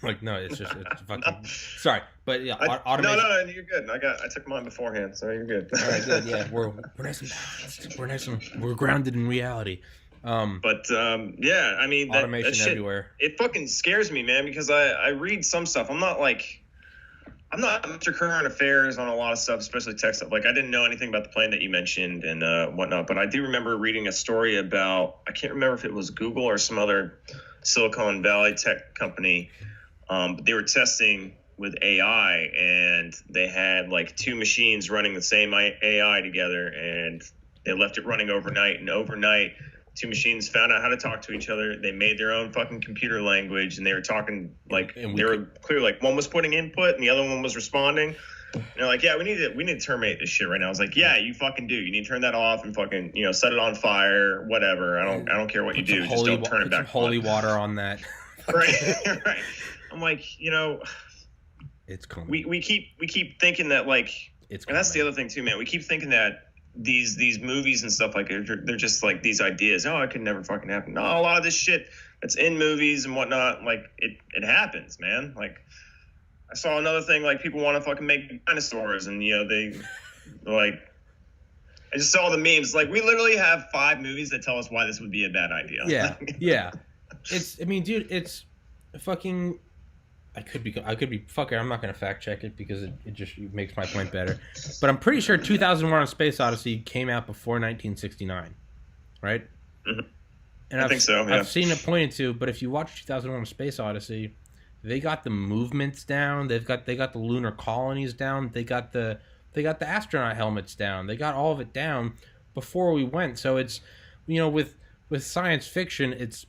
like no, it's fucking sorry, but yeah, automation. No, you're good. I took mine beforehand, so you're good. All right, good. Yeah, we're nice and balanced. We're grounded in reality. Yeah, I mean, automation that shit, everywhere. It fucking scares me, man, because I read some stuff. I'm not Mr. Current Affairs on a lot of stuff, especially tech stuff. Like, I didn't know anything about the plane that you mentioned and whatnot, but I do remember reading a story about, I can't remember if it was Google or some other Silicon Valley tech company, but they were testing with AI, and they had like 2 machines running the same AI together, and they left it running overnight, and overnight 2 machines found out how to talk to each other. They made their own fucking computer language, and they were talking like they were clear. Like, one was putting input, and the other one was responding. And they're like, "Yeah, we need to terminate this shit right now." I was like, "Yeah, you fucking do. You need to turn that off and fucking, you know, set it on fire, whatever. I don't care what you do. Just don't turn it back on." Holy water on that. Right. I'm like, you know, it's coming. We keep thinking that, like, and that's the other thing too, man. We keep thinking that these movies and stuff, like, they're just like these ideas. Oh, it could never fucking happen. No, a lot of this shit that's in movies and whatnot, like, it happens, man. Like, I saw another thing, like, people want to fucking make dinosaurs, and, you know, they like, I just saw the memes. Like, we literally have 5 movies that tell us why this would be a bad idea. Yeah, yeah. I mean, dude, it's fucking. I could be. Fuck it. I'm not gonna fact check it because it just makes my point better. But I'm pretty sure 2001: A Space Odyssey came out before 1969, right? Mm-hmm. And I think so. Yeah. I've seen it pointed to, but if you watch 2001: A Space Odyssey, they got the movements down. They got the lunar colonies down. They got the astronaut helmets down. They got all of it down before we went. So it's, with science fiction, it's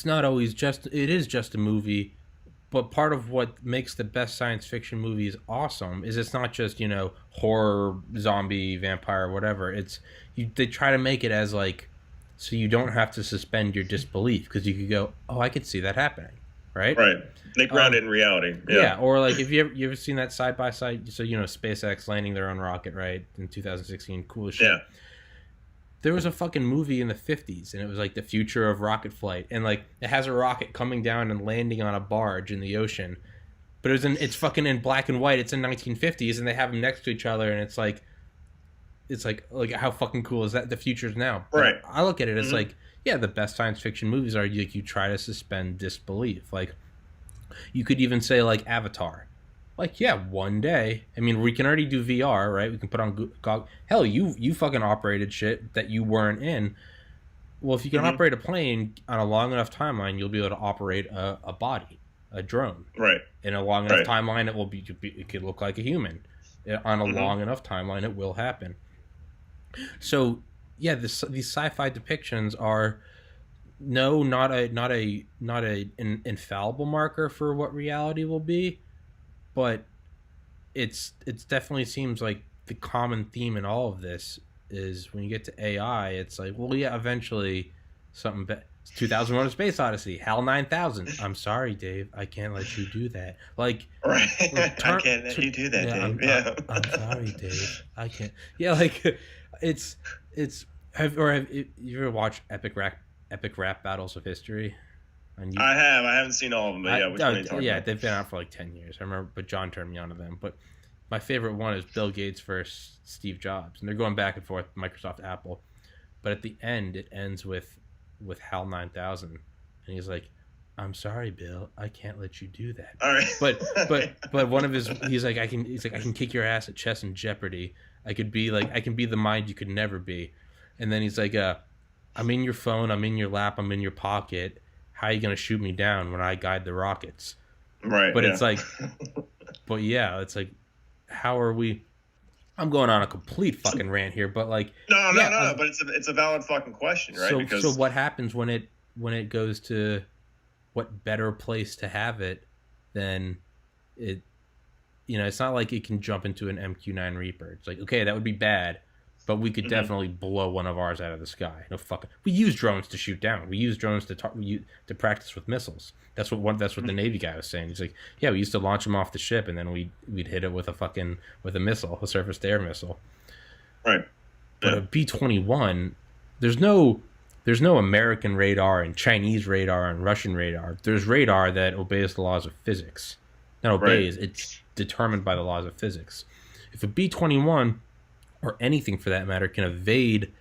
not always just, it is just a movie, but part of what makes the best science fiction movies awesome is it's not just, horror, zombie, vampire, whatever. They try to make it as like, so you don't have to suspend your disbelief because you could go, oh, I could see that happening. Right. They ground it in reality. Yeah. Or like, if you ever seen that side by side? So SpaceX landing their own rocket, right, in 2016, cool as shit. Yeah. There was a fucking movie in the 50s, and it was like the future of rocket flight, and like it has a rocket coming down and landing on a barge in the ocean, but it's fucking in black and white. It's in 1950s, and they have them next to each other, and it's like how fucking cool is that? The future's now. But right. I look at it as like, yeah, the best science fiction movies are like you try to suspend disbelief. Like, you could even say like Avatar. Like, yeah, one day. I mean, we can already do VR, right? We can put on hell, you fucking operated shit that you weren't in. Well, if you can operate a plane on a long enough timeline, you'll be able to operate a body, a drone. Right. In a long enough timeline, it could look like a human. On a long enough timeline, it will happen. So, yeah, these sci-fi depictions are not an infallible marker for what reality will be, but it's definitely seems like the common theme in all of this is when you get to AI, it's like, well, yeah, eventually something 2001: A Space Odyssey, HAL 9000. I'm sorry, Dave, I can't let you do that. Like, right. I can't let you do that, Dave. I'm sorry, Dave. I can't. Yeah, like have you ever watched epic rap battles of history? I haven't seen all of them, but which one are you talking about? They've been out for like 10 years. I remember, but John turned me on to them. But my favorite one is Bill Gates versus Steve Jobs, and they're going back and forth, Microsoft, Apple. But at the end, it ends with HAL 9000, and he's like, "I'm sorry, Bill, I can't let you do that." All right. But one of he's like, I can kick your ass at chess and Jeopardy. I can be the mind you could never be. And then he's like, I'm in your phone, I'm in your lap, I'm in your pocket. How are you going to shoot me down when I guide the rockets? Right. But it's like, but yeah, it's like, how are we? I'm going on a complete fucking rant here, but like, no, but it's a valid fucking question, right? So what happens when it goes to what better place to have it than it? It's not like it can jump into an MQ-9 Reaper. It's like, okay, that would be bad, but we could definitely blow one of ours out of the sky. No fucking. We use drones to shoot down. We use drones to practice with missiles. That's what the Navy guy was saying. He's like, yeah, we used to launch them off the ship, and then we'd hit it with a missile, a surface-to-air missile. Right. But a B-21, there's no American radar and Chinese radar and Russian radar. There's radar that obeys the laws of physics. Not obeys. Right. It's determined by the laws of physics. If a B-21 or anything for that matter can evade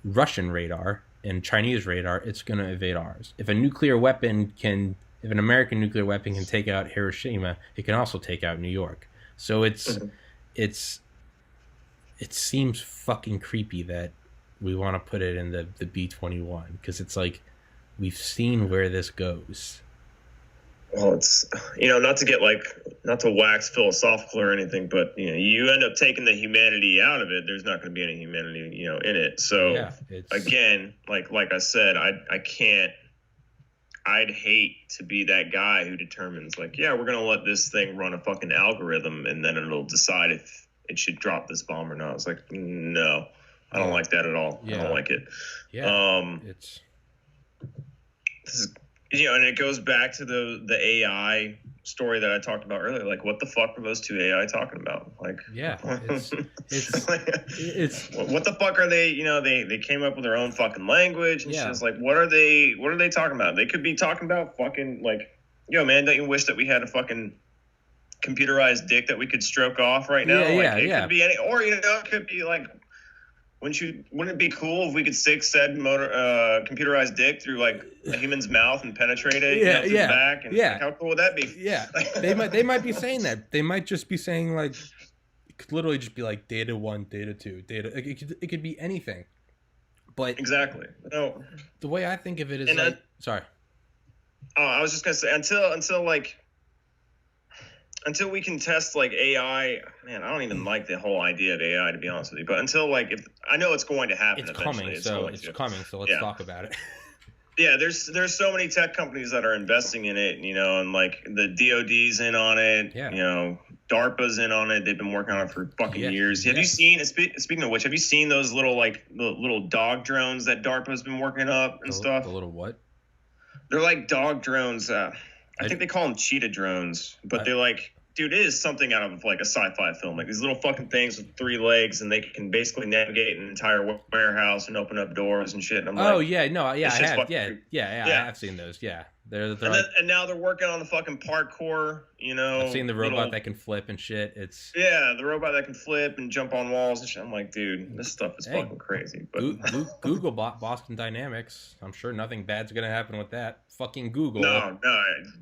Russian radar and Chinese radar, it's going to evade ours. If an American nuclear weapon can take out Hiroshima, it can also take out New York. So it seems fucking creepy that we want to put it in the B-21 because it's like we've seen where this goes. Well, it's, not to wax philosophical or anything, but, you end up taking the humanity out of it. There's not going to be any humanity, in it. So, again, like I said, I'd hate to be that guy who determines, like, yeah, we're going to let this thing run a fucking algorithm and then it'll decide if it should drop this bomb or not. It's like, no, I don't like that at all. Yeah. I don't like it. Yeah. This is, and it goes back to the AI story that I talked about earlier. Like, what the fuck were those two AI talking about? Like, yeah, it's what the fuck are they? They came up with their own fucking language and shit. It's like, what are they talking about? They could be talking about fucking like, man, don't you wish that we had a fucking computerized dick that we could stroke off right now? It could be any, or it could be like Wouldn't it be cool if we could stick said computerized dick through like a human's mouth and penetrate it, through the back? And like, how cool would that be? Yeah, they might be saying that. They might just be saying like, it could literally just be like data 1, data 2, data. Like, it could be anything. But exactly. No. The way I think of it is sorry. Oh, I was just gonna say until we can test like AI, man, I don't even like the whole idea of AI, to be honest with you. But until like, if I know it's going to happen, it's coming. So let's talk about it. Yeah, there's so many tech companies that are investing in it, and like the DoD's in on it. Yeah. DARPA's in on it. They've been working on it for fucking years. Have you seen? Speaking of which, have you seen those little little dog drones that DARPA's been working up and stuff? The little what? They're like dog drones. I think they call them cheetah drones, but they're like, dude, it is something out of like a sci-fi film. Like these little fucking things with 3 legs, and they can basically navigate an entire warehouse and open up doors and shit. And I'm I have. I have seen those. Yeah, they're and now they're working on the fucking parkour. I've seen the robot that can flip and shit. The robot that can flip and jump on walls and shit. I'm like, dude, this stuff is fucking crazy. But Google bought Boston Dynamics. I'm sure nothing bad's gonna happen with that. Fucking Google. No,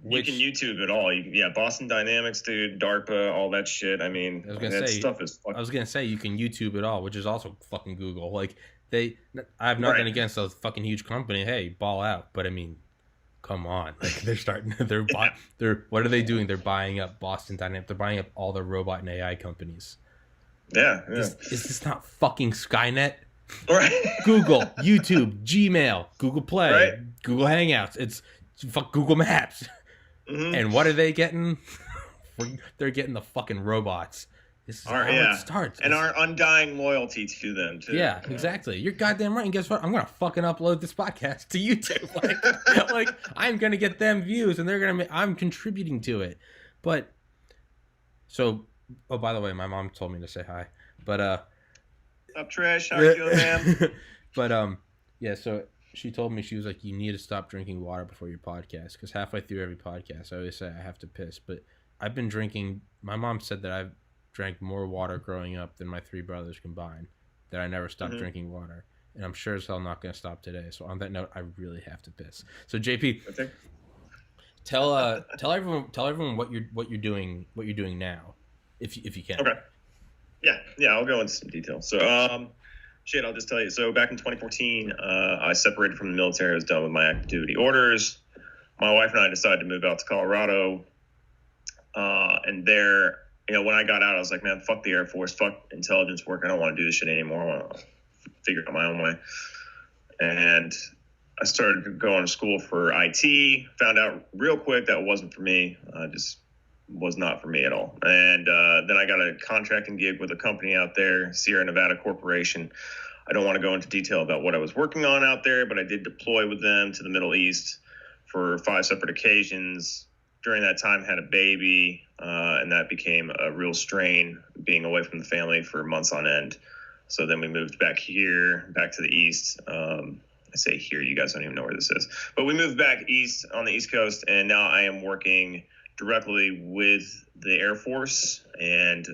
you can YouTube it all. Boston Dynamics, dude, DARPA, all that shit. I mean, stuff is fucking... I was gonna say you can YouTube it all, which is also fucking Google. Like I have nothing against a fucking huge company. Hey, ball out. But I mean, come on. Like what are they doing? They're buying up Boston Dynamics. They're buying up all the robot and AI companies. Yeah. Is this not fucking Skynet? Right. Google, YouTube, Gmail, Google Play, Google Hangouts. It's fuck Google Maps. Mm-hmm. And what are they getting? They're getting the fucking robots. This is how it starts. And our undying loyalty to them, too. Yeah, exactly. You're goddamn right. And guess what? I'm going to fucking upload this podcast to YouTube. Like I'm going to get them views, and they're going to... I'm contributing to it. But... So... Oh, by the way, my mom told me to say hi. But, What's up, Trish? How are you doing, ma'am? But, so she told me, she was like, you need to stop drinking water before your podcast. Because halfway through every podcast, I always say I have to piss. But I've been drinking... My mom said that I've drank more water growing up than my 3 brothers combined, that I never stopped drinking water, and I'm sure as hell not going to stop today. So on that note, I really have to piss. So JP, tell everyone what you're doing now, if you can. Okay. Yeah, I'll go into some detail. So I'll just tell you. So back in 2014, I separated from the military. I was done with my active duty orders. My wife and I decided to move out to Colorado, and there. When I got out, I was like, man, fuck the Air Force, fuck intelligence work. I don't want to do this shit anymore. I want to figure it out my own way. And I started going to school for IT, found out real quick that wasn't for me. Just was not for me at all. And then I got a contracting gig with a company out there, Sierra Nevada Corporation. I don't want to go into detail about what I was working on out there, but I did deploy with them to the Middle East for 5 separate occasions. During that time, had a baby, and that became a real strain, being away from the family for months on end. So then we moved back to the east. I say here, you guys don't even know where this is. But we moved back east on the East Coast, and now I am working directly with the Air Force and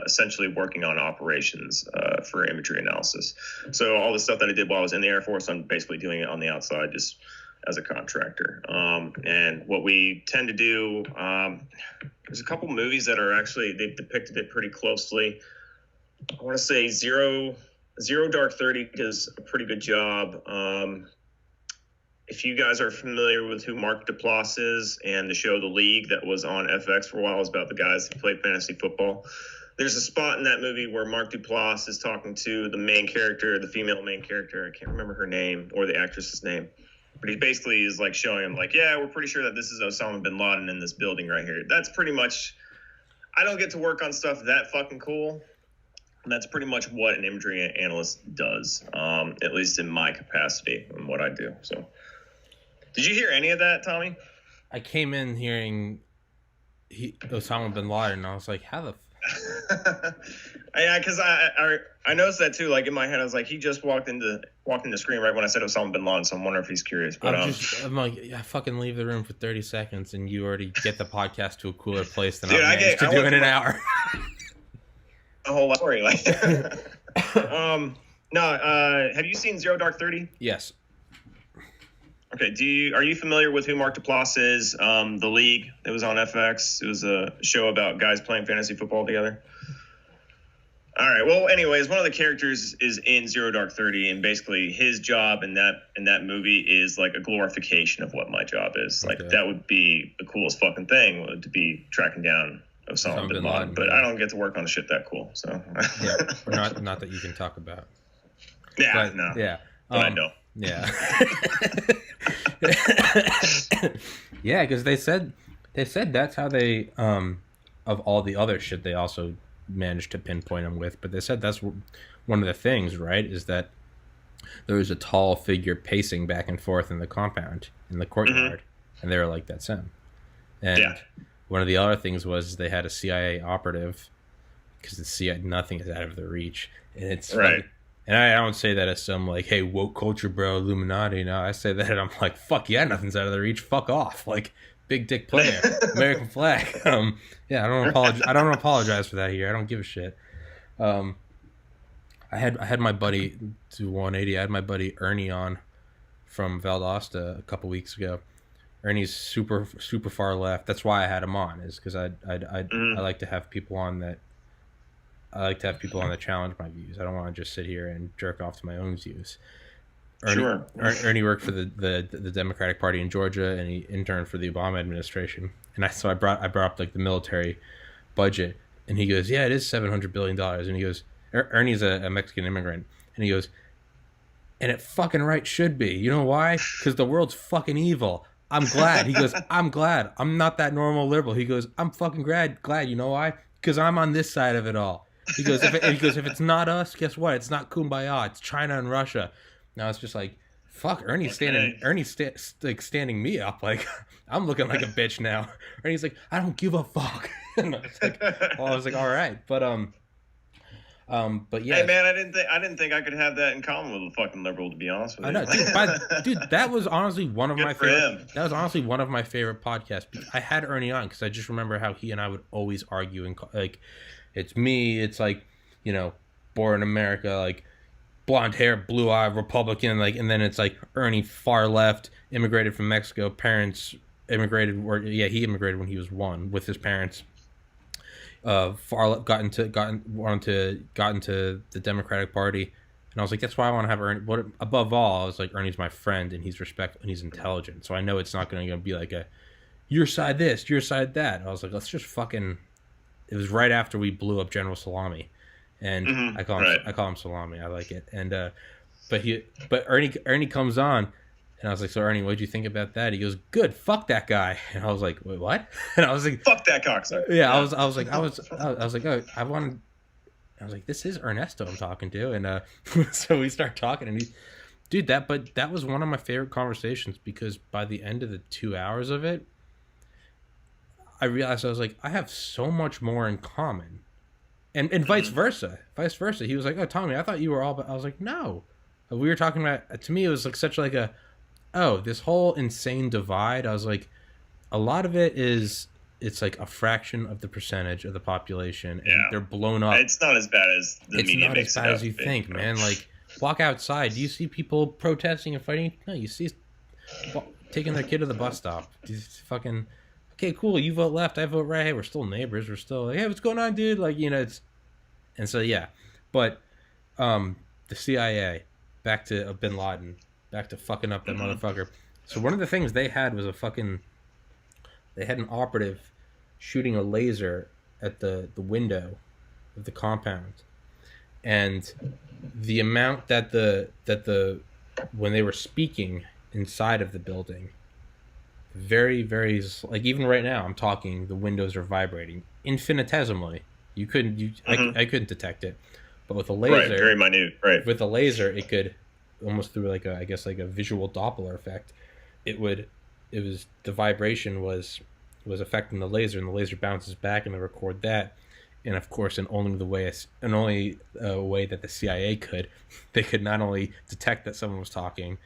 essentially working on operations for imagery analysis. So all the stuff that I did while I was in the Air Force, I'm basically doing it on the outside, just as a contractor. And what we tend to do, there's a couple movies that are actually, they've depicted it pretty closely. I want to say Zero Dark 30 does a pretty good job. If you guys are familiar with who Mark Duplass is and the show The League that was on FX for a while, it was about the guys who played fantasy football. There's a spot in that movie where Mark Duplass is talking to the main character, the female main character. I can't remember her name or the actress's name. But he basically is like showing him like, yeah, we're pretty sure that this is Osama bin Laden in this building right here. That's pretty much, I don't get to work on stuff that fucking cool. And that's pretty much what an imagery analyst does, at least in my capacity and what I do. So did you hear any of that, Tommy? I came in hearing Osama bin Laden, and I was like, how the yeah, because I noticed that too. Like in my head, I was like, he just walked into screen right when I said Osama bin Laden. So I'm wondering if he's curious. But I'm like, yeah, fucking leave the room for 30 seconds, and you already get the podcast to a cooler place than I managed to do in an hour. A whole story, like, No, have you seen Zero Dark 30? Yes. Okay, are you familiar with who Mark Duplass is? The League. It was on FX. It was a show about guys playing fantasy football together. All right. Well, anyways, one of the characters is in Zero Dark 30, and basically his job in that movie is like a glorification of what my job is. Like that would be the coolest fucking thing, to be tracking down Osama bin Laden. But I don't get to work on shit that cool. So yeah, or not that you can talk about. Yeah, but, no. Yeah, but I know. Yeah. Yeah, because they said that's how they of all the other shit they also managed to pinpoint him with, but they said that's one of the things, right, is that there was a tall figure pacing back and forth in the compound in the courtyard, and they were like, that's him. And one of the other things was they had a CIA operative, because the CIA, nothing is out of their reach, and it's right. Like, and I don't say that as some like, hey, woke culture, bro, Illuminati. No, I say that I'm like, fuck yeah, nothing's out of their reach. Fuck off, like big dick player, American flag. Yeah, I don't apologize for that here. I don't give a shit. I had my buddy to 180. I had my buddy Ernie on from Valdosta a couple weeks ago. Ernie's super far left. That's why I had him on, is because I like to have people on that. I like to have people on that challenge my views. I don't want to just sit here and jerk off to my own views. Ernie worked for the Democratic Party in Georgia, and he interned for the Obama administration. And so I brought up like the military budget, and he goes, "Yeah, it is $700 billion." And he goes, Ernie's a Mexican immigrant, and he goes, "And it fucking right should be. You know why? Because the world's fucking evil. I'm glad." He goes, "I'm glad. I'm not that normal liberal." He goes, "I'm fucking glad. You know why? Because I'm on this side of it all." He goes, if it's not us, guess what? It's not Kumbaya. It's China and Russia. Now it's just like, fuck. Ernie's standing me up. Like, I'm looking like a bitch now. Ernie's like, I don't give a fuck. And I was like, all right, but yeah. Hey man, I didn't think I could have that in common with a fucking liberal, to be honest with you. I know, dude. That was honestly one of my favorite. That was honestly one of my favorite podcasts. I had Ernie on because I just remember how he and I would always argue and like. It's me. It's like, you know, born in America, like blonde hair, blue eye, Republican, like, and then it's like Ernie, far left, immigrated from Mexico, parents immigrated, he immigrated when he was 1 with his parents. Far left, got into the Democratic Party, and I was like, that's why I want to have Ernie. What above all, I was like, Ernie's my friend, and he's respectful and he's intelligent, so I know it's not going to be like a your side this, your side that. I was like, let's just fucking. It was right after we blew up General Salami, and I call him Salami. I like it. And but Ernie comes on, and I was like, so Ernie, what'd you think about that? He goes, good. Fuck that guy. And I was like, wait, what? And I was like, fuck that cocksucker. Yeah, I was like, oh, I wanted. I was like, this is Ernesto I'm talking to, and so we start talking, and that was one of my favorite conversations because by the end of the 2 hours of it. I realized I was like, I have so much more in common, and vice versa. He was like, oh, Tommy, I thought you were all, but I was like, no. We were talking about. To me, it was like such like this whole insane divide. I was like, a lot of it is it's like a fraction of the percentage of the population, and they're blown up. It's not as bad as the media makes it out. It's not as bad as you think, man. Like, walk outside. Do you see people protesting and fighting? No, you see taking their kid to the bus stop. These fucking. Okay, cool. You vote left, I vote right. Hey, we're still neighbors. We're still like, hey, what's going on, dude? Like, you know, it's, and so yeah, but the CIA, back to Bin Laden, back to fucking up that motherfucker. So one of the things they had was they had an operative shooting a laser at the window of the compound, and the amount that the when they were speaking inside of the building. Very, very, like even right now, I'm talking. The windows are vibrating infinitesimally. I couldn't detect it, but with a laser, right, very minute, right. With a laser, it could almost through like a visual Doppler effect. The vibration was affecting the laser, and the laser bounces back, and they record that. And of course, in only a way that the CIA could, they could not only detect that someone was talking.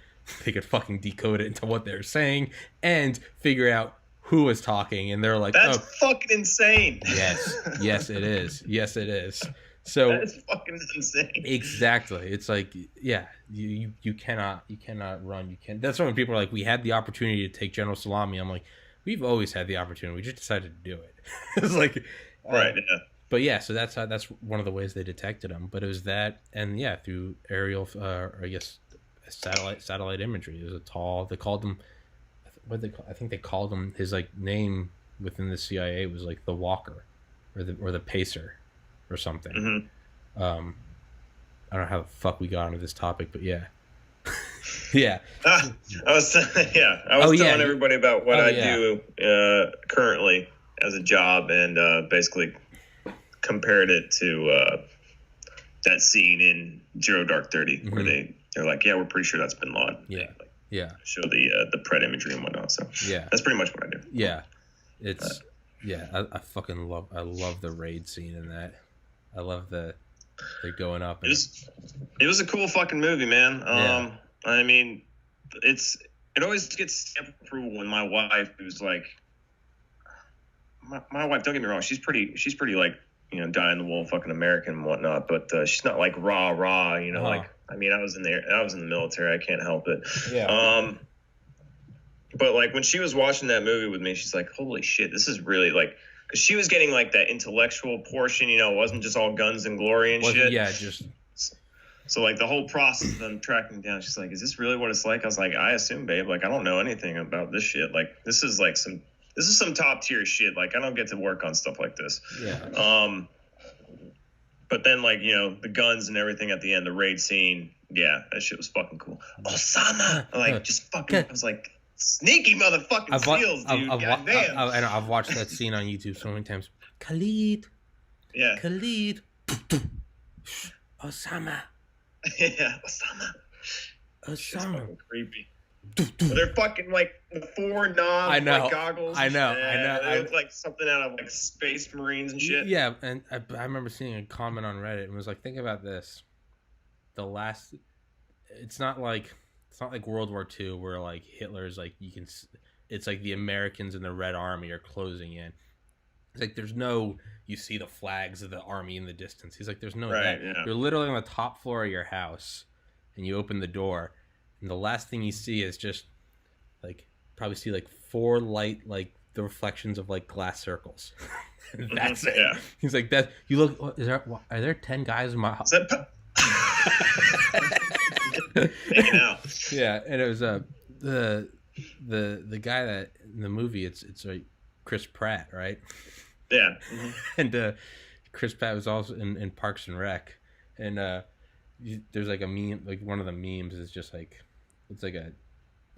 They could fucking decode it into what they're saying and figure out who was talking. And they're like, that's fucking insane. Yes, it is. So that's fucking insane. Exactly. It's like, yeah, you cannot run. You can't. That's when people are like, we had the opportunity to take General Salami. I'm like, we've always had the opportunity. We just decided to do it. It's like, Right. Yeah. But yeah, so that's one of the ways they detected them. But it was that, and yeah, through aerial, or I guess satellite imagery. It was a tall. They called them. I think they called him, his like name within the CIA was like the Walker, or the Pacer, or something. Mm-hmm. I don't know how the fuck we got onto this topic, but yeah. Yeah. I was telling everybody about what I do currently as a job, and basically compared it to that scene in Zero Dark 30 where they're like, yeah, we're pretty sure that's Bin Laden. Yeah. Like, yeah. Show the pred imagery and whatnot. So yeah, that's pretty much what I do. Yeah. It's I fucking love the raid scene in that. I love they're going up. It was a cool fucking movie, man. Yeah. I mean, it always gets stamp approval when my wife, who's like, my wife, don't get me wrong, she's pretty like, you know, die in the wool fucking American and whatnot, but she's not like rah, you know, like, I mean, I was in the military, I can't help it. Yeah. But like when she was watching that movie with me, she's like, holy shit, this is really like, because she was getting like that intellectual portion, you know, it wasn't just all guns and glory and shit. Yeah, just. So like the whole process of them tracking down, she's like, is this really what it's like? I was like, I assume, babe, like I don't know anything about this shit. Like this is some top tier shit. Like I don't get to work on stuff like this. Yeah. But then like, you know, the guns and everything at the end, the raid scene, yeah, that shit was fucking cool. Osama, like just fucking, I was like, sneaky motherfucking SEALs, dude. Goddamn. I've watched that scene on YouTube so many times. Khalid. Yeah. Khalid. Osama. Yeah, Osama. It's fucking creepy. They're fucking like the four knobs, like goggles. I know. They look like something out of like Space Marines and shit. Yeah, and I remember seeing a comment on Reddit and was like, think about this. It's not like World War II where like Hitler's like it's like the Americans and the Red Army are closing in. It's like you see the flags of the army in the distance. He's like, there's no that. Yeah. You're literally on the top floor of your house, and you open the door, and the last thing you see is just like probably see like four light, like the reflections of like glass circles. That's it. Yeah. He's like that. You look. Are there 10 guys in my house? Hanging out. Yeah, and it was the guy that in the movie it's like Chris Pratt, right? Yeah. Mm-hmm. And Chris Pratt was also in Parks and Rec, and there's like a meme, like one of the memes is just like it's like a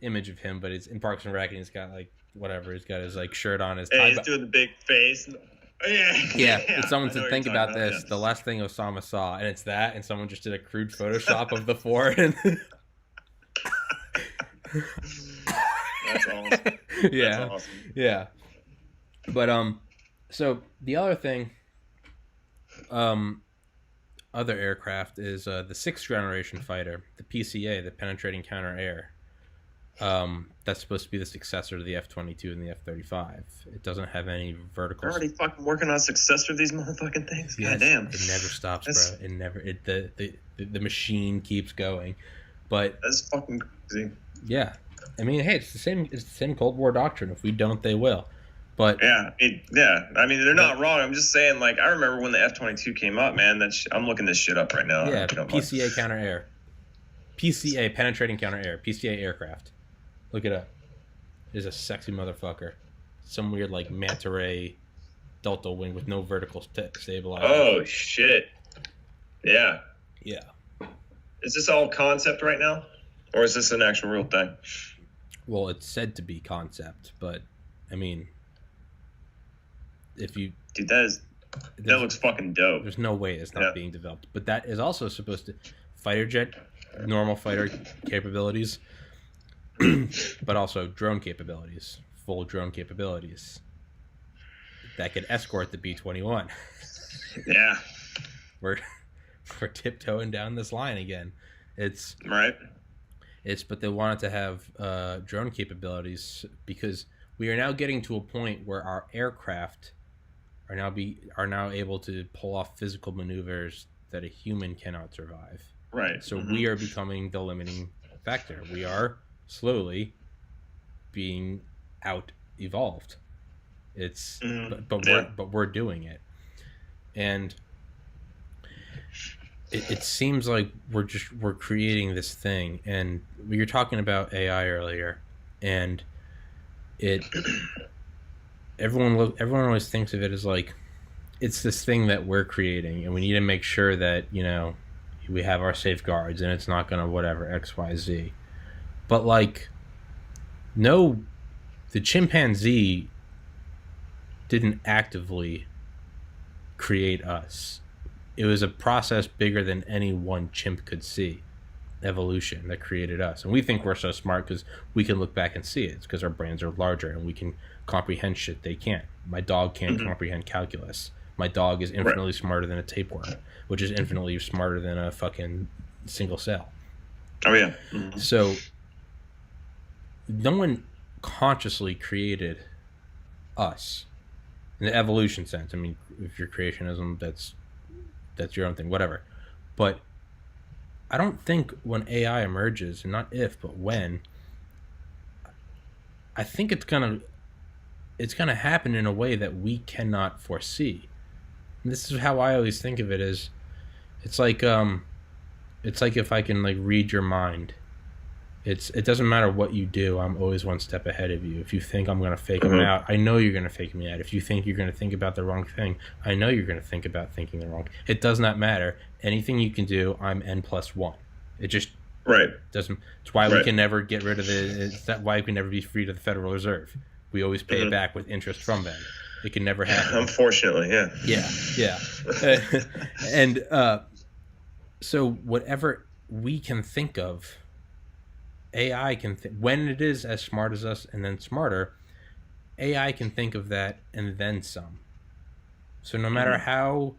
image of him, but it's in Parks and Rec, and he's got like whatever, he's got his like shirt on, his tie. He's doing the big face. Yeah. Someone said, think about this. Yeah. The last thing Osama saw, and it's that, and someone just did a crude Photoshop of the four. And That's awesome. Yeah. That's awesome. Yeah. But so the other thing, other aircraft is the 6th generation fighter, the PCA, the penetrating counter air. That's supposed to be the successor to the F-22 and the F-35. It doesn't have any vertical. They're already fucking working on a successor of these motherfucking things. Yes, goddamn. It never stops, bro. The machine keeps going. But that's fucking crazy. Yeah, I mean, hey, it's the same Cold War doctrine. If we don't, they will. But I mean, they're not wrong. I'm just saying, like, I remember when the F-22 came up, man. I'm looking this shit up right now. Yeah, PCA counter air, PCA penetrating counter air, PCA aircraft. Look it up. It's a sexy motherfucker. Some weird like manta ray delta wing with no vertical stabilizer. Oh shit! Yeah. Yeah. Is this all concept right now, or is this an actual real thing? Well, it's said to be concept, but I mean, if you that looks fucking dope. There's no way it's not being developed. But that is also supposed to fighter jet, normal fighter capabilities. But also drone capabilities, full drone capabilities that could escort the B-21. Yeah, we're tiptoeing down this line again. It's right. But they wanted to have drone capabilities because we are now getting to a point where our aircraft are now able to pull off physical maneuvers that a human cannot survive. Right. So we are becoming the limiting factor. We are slowly being out evolved. It's but we're doing it, and it seems like we're creating this thing. And we were talking about AI earlier, and everyone always thinks of it as like it's this thing that we're creating, and we need to make sure that we have our safeguards, and it's not gonna whatever XYZ. But like, no, the chimpanzee didn't actively create us. It was a process bigger than any one chimp could see. Evolution that created us, and we think we're so smart because we can look back and see it. It's because our brains are larger and we can comprehend shit they can't. My dog can't comprehend calculus. My dog is infinitely smarter than a tapeworm, which is infinitely smarter than a fucking single cell. Oh yeah. So no one consciously created us in the evolution sense. I mean, if you're creationism, that's your own thing, whatever. But I don't think when AI emerges, and not if, but when, I think it's gonna happen in a way that we cannot foresee. And this is how I always think of it: is it's like if I can like read your mind. It doesn't matter what you do, I'm always one step ahead of you. If you think I'm gonna fake them out, I know you're gonna fake me out. If you think you're gonna think about the wrong thing, I know you're gonna think about thinking the wrong. It does not matter. Anything you can do, I'm N+1. It just doesn't. It's why we can never get rid of it's that why we can never be free to the Federal Reserve. We always pay it back with interest from them. It can never happen. Unfortunately, yeah. Yeah. And so whatever we can think of, AI can when it is as smart as us and then smarter, AI can think of that and then some. So no matter how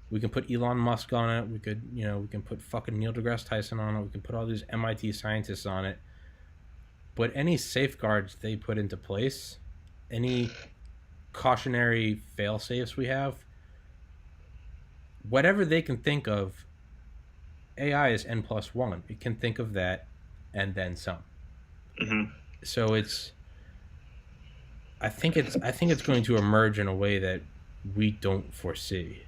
we can put Elon Musk on it, we can put fucking Neil deGrasse Tyson on it, we can put all these MIT scientists on it, but any safeguards they put into place, any cautionary fail safes we have, whatever they can think of, AI is N+1. It can think of that and then some. So I think it's going to emerge in a way that we don't foresee.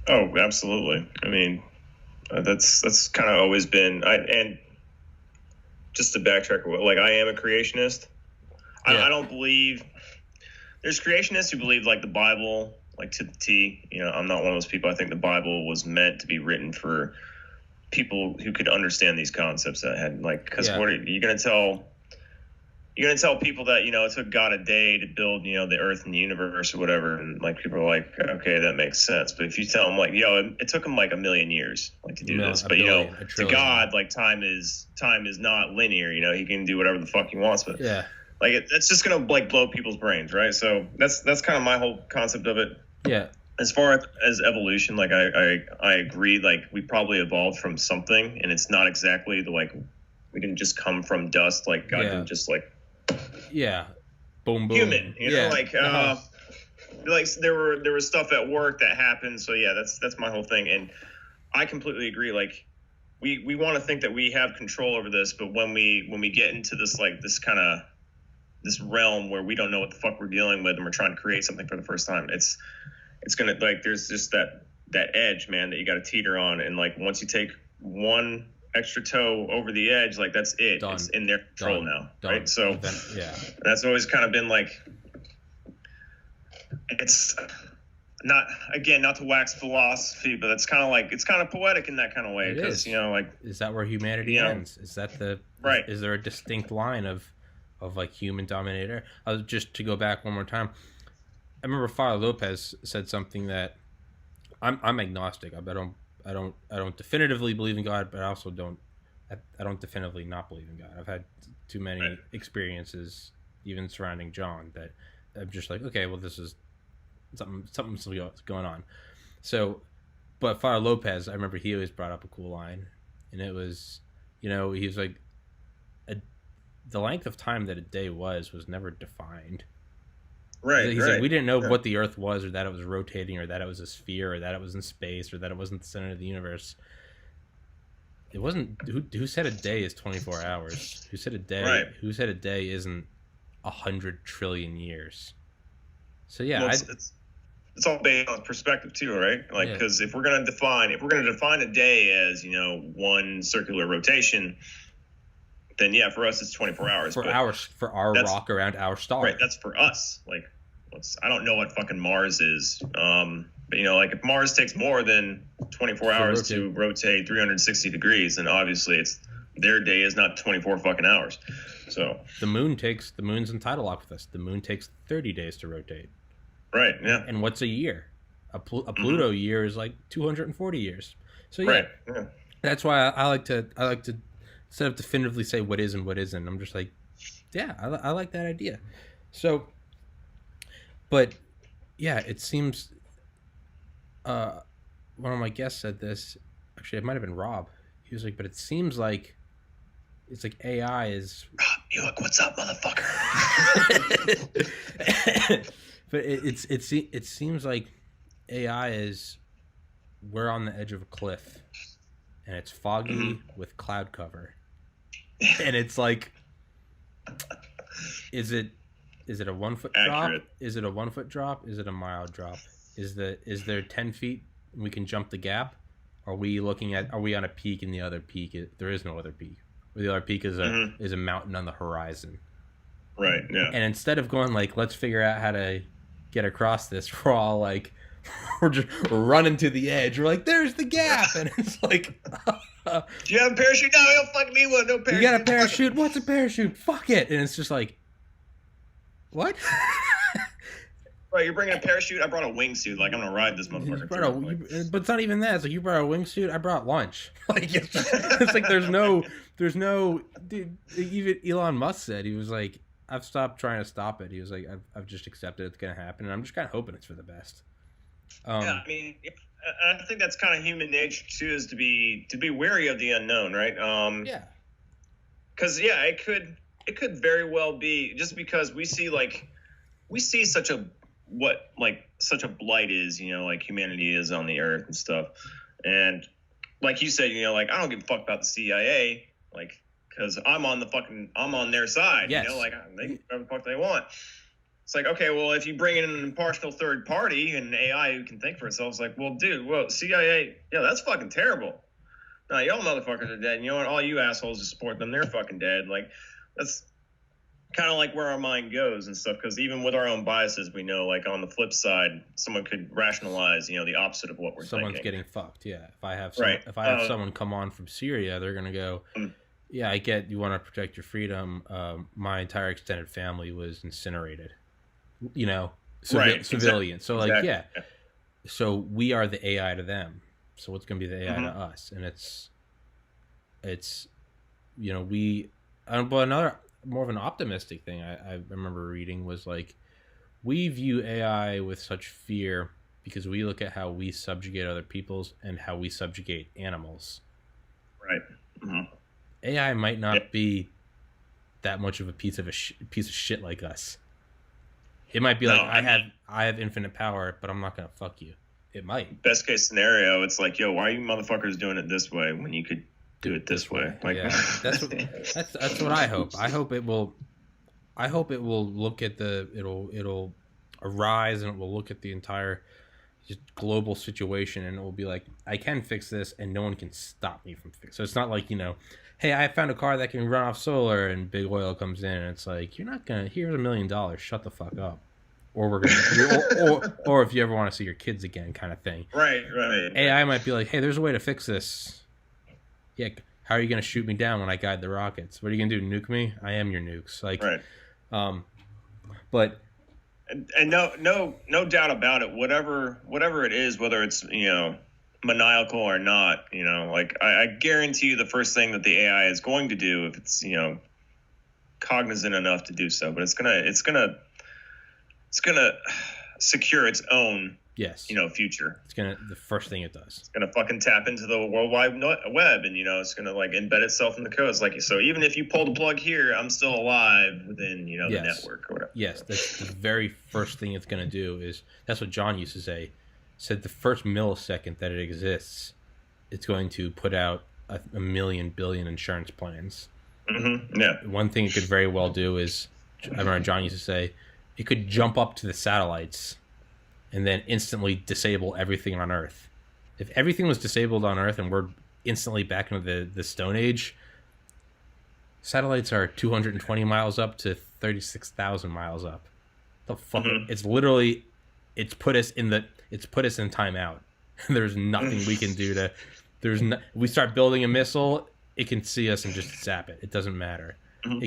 Oh, absolutely. I mean, that's kind of always been. And just to backtrack, like I am a creationist. Yeah. I don't believe there's creationists who believe like the Bible, like to the T. I'm not one of those people. I think the Bible was meant to be written for people who could understand these concepts that had because what are you going to tell? You're going to tell people that, it took God a day to build, the earth and the universe or whatever. And people are like, okay, that makes sense. But if you tell them it took them like a million years to do this. But, to God, time is not linear. He can do whatever the fuck he wants. But it's just going to blow people's brains. Right. So that's kind of my whole concept of it. Yeah. As far as evolution, I agree, we probably evolved from something, and it's not exactly we didn't just come from dust, God didn't just boom, human, there was stuff at work that happened. So that's my whole thing. And I completely agree. We want to think that we have control over this, but when we get into this, this realm where we don't know what the fuck we're dealing with and we're trying to create something for the first time, it's gonna there's just that edge, man, that you got to teeter on, and once you take one extra toe over the edge, that's it. Done. It's in their control now, right? So that's always kind of been it's not to wax philosophy, but it's kind of poetic in that kind of way, because is that where humanity ends? Is that is there a distinct line of human dominator? Just to go back one more time, I remember Father Lopez said something that I'm agnostic. I don't definitively believe in God, but I also don't definitively not believe in God. I've had too many experiences, even surrounding John, that I'm just like, okay, well, this is something's going on. So, but Father Lopez, I remember he always brought up a cool line, and it was, he was like, the length of time that a day was never defined. Right, He's right. like, we didn't know what the Earth was, or that it was rotating, or that it was a sphere, or that it was in space, or that it wasn't the center of the universe. It wasn't. Who said a day is 24 hours? Who said a day? Right. Who said a day isn't 100 trillion years? So yeah, well, it's all based on perspective too, right? Like, because if we're gonna define a day as, you know, one circular rotation, then yeah, for us it's 24 hours. For our rock around our star. Right, that's for us. Like, I don't know what fucking Mars is. But you know, like if Mars takes more than 24 hours to rotate 360 degrees, then obviously their day is not 24 fucking hours. So the moon's in tidal lock with us. The moon takes 30 days to rotate. Right. Yeah. And what's a year? A Pluto year is like 240 years. So yeah, right. Yeah. That's why I like to instead of definitively say what is and what isn't. I'm just like, yeah, I like that idea. So, but yeah, it seems. One of my guests said this. Actually, it might have been Rob. He was like, but it seems like it's like AI is. Rob, you look, what's up, motherfucker? But it seems like AI is, we're on the edge of a cliff, and it's foggy with cloud cover, and it's like, is it a 1 foot drop? Is it a 1 foot drop? Is it a mile drop? Is there 10 feet and we can jump the gap? Are we on a peak and the other peak there is no other peak? The other peak is a mountain on the horizon. Right. Yeah. And instead of going like, let's figure out how to get across this, we're all like, we're just running to the edge. We're like, there's the gap, and it's like, do you have a parachute? No, you don't fucking need one. No parachute. You got a parachute? What's a parachute? Fuck it. And it's just like, what? Right, you're bringing a parachute. I brought a wingsuit. Like, I'm gonna ride this motherfucker. But it's not even that. It's like, you brought a wingsuit. I brought lunch. Like, it's like there's no. Dude, even Elon Musk said, he was like, I've stopped trying to stop it. He was like, I've just accepted it's gonna happen, and I'm just kind of hoping it's for the best. Yeah, I mean, I think that's kind of human nature too, is to be wary of the unknown, right? Yeah. Because it could very well be just because we see such a blight is, you know, like humanity is on the earth and stuff, and like you said, you know, like I don't give a fuck about the CIA, like, because I'm on their side. Yes. You know, like they can do whatever the fuck they want. It's like, okay, well, if you bring in an impartial third party and AI who can think for itself, it's like, well, dude, CIA, yeah, that's fucking terrible. No, y'all motherfuckers are dead. And you know what? All you assholes who support them, they're fucking dead. Like, that's kind of like where our mind goes and stuff. Because even with our own biases, we know, like, on the flip side, someone could rationalize, you know, the opposite of what we're thinking. Someone's getting fucked, yeah. If I have someone come on from Syria, they're gonna go, yeah, I get you want to protect your freedom. My entire extended family was incinerated. You know, civilians. Exactly. So like, yeah. So we are the AI to them. So what's going to be the AI to us? And it's, you know, but another more of an optimistic thing I remember reading was like, we view AI with such fear because we look at how we subjugate other peoples and how we subjugate animals. Right. Mm-hmm. AI might not be that much of a piece of shit like us. It might be like, I have infinite power, but I'm not gonna fuck you. It might. Best case scenario, it's like, yo, why are you motherfuckers doing it this way when you could do it this way? Like, yeah, that's what I hope. I hope it will look at it'll arise and it will look at the entire just global situation and it will be like, I can fix this and no one can stop me from fixing. So it's not like, you know, hey, I found a car that can run off solar, and big oil comes in, and it's like, you're not gonna. Here's $1 million. Shut the fuck up, or we're gonna, or if you ever want to see your kids again, kind of thing. Right. AI might be like, hey, there's a way to fix this. Yeah, how are you gonna shoot me down when I guide the rockets? What are you gonna do? Nuke me? I am your nukes. Like, right. But. And no doubt about it. Whatever it is, whether it's, you know, maniacal or not, you know, like I guarantee you the first thing that the AI is going to do, if it's, you know, cognizant enough to do so, but it's gonna secure its own Yes. Future. It's the first thing it does. It's gonna fucking tap into the World Wide Web, and it's gonna like embed itself in the codes. Like, so even if you pull the plug here, I'm still alive within the network or whatever. Yes, that's the very first thing it's gonna do. That's what John used to say. Said the first millisecond that it exists, it's going to put out a million billion insurance plans. Mm-hmm. Yeah. One thing it could very well do is, I remember John used to say, it could jump up to the satellites and then instantly disable everything on Earth. If everything was disabled on Earth and we're instantly back into the Stone Age, satellites are 220 miles up to 36,000 miles up. The fuck? Mm-hmm. It's put us in timeout. There's nothing we can do we start building a missile, it can see us and just zap it. It doesn't matter. Mm-hmm.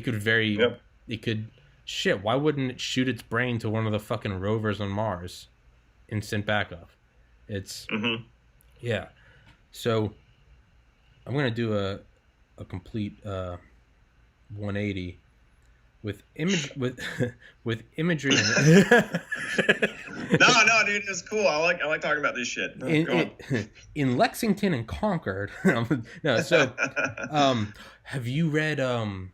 Why wouldn't it shoot its brain to one of the fucking rovers on Mars? Instant backup. Yeah. So I'm gonna do a complete 180 with imagery. No, dude, it's cool. I like talking about this shit. In Lexington and Concord. Have you read I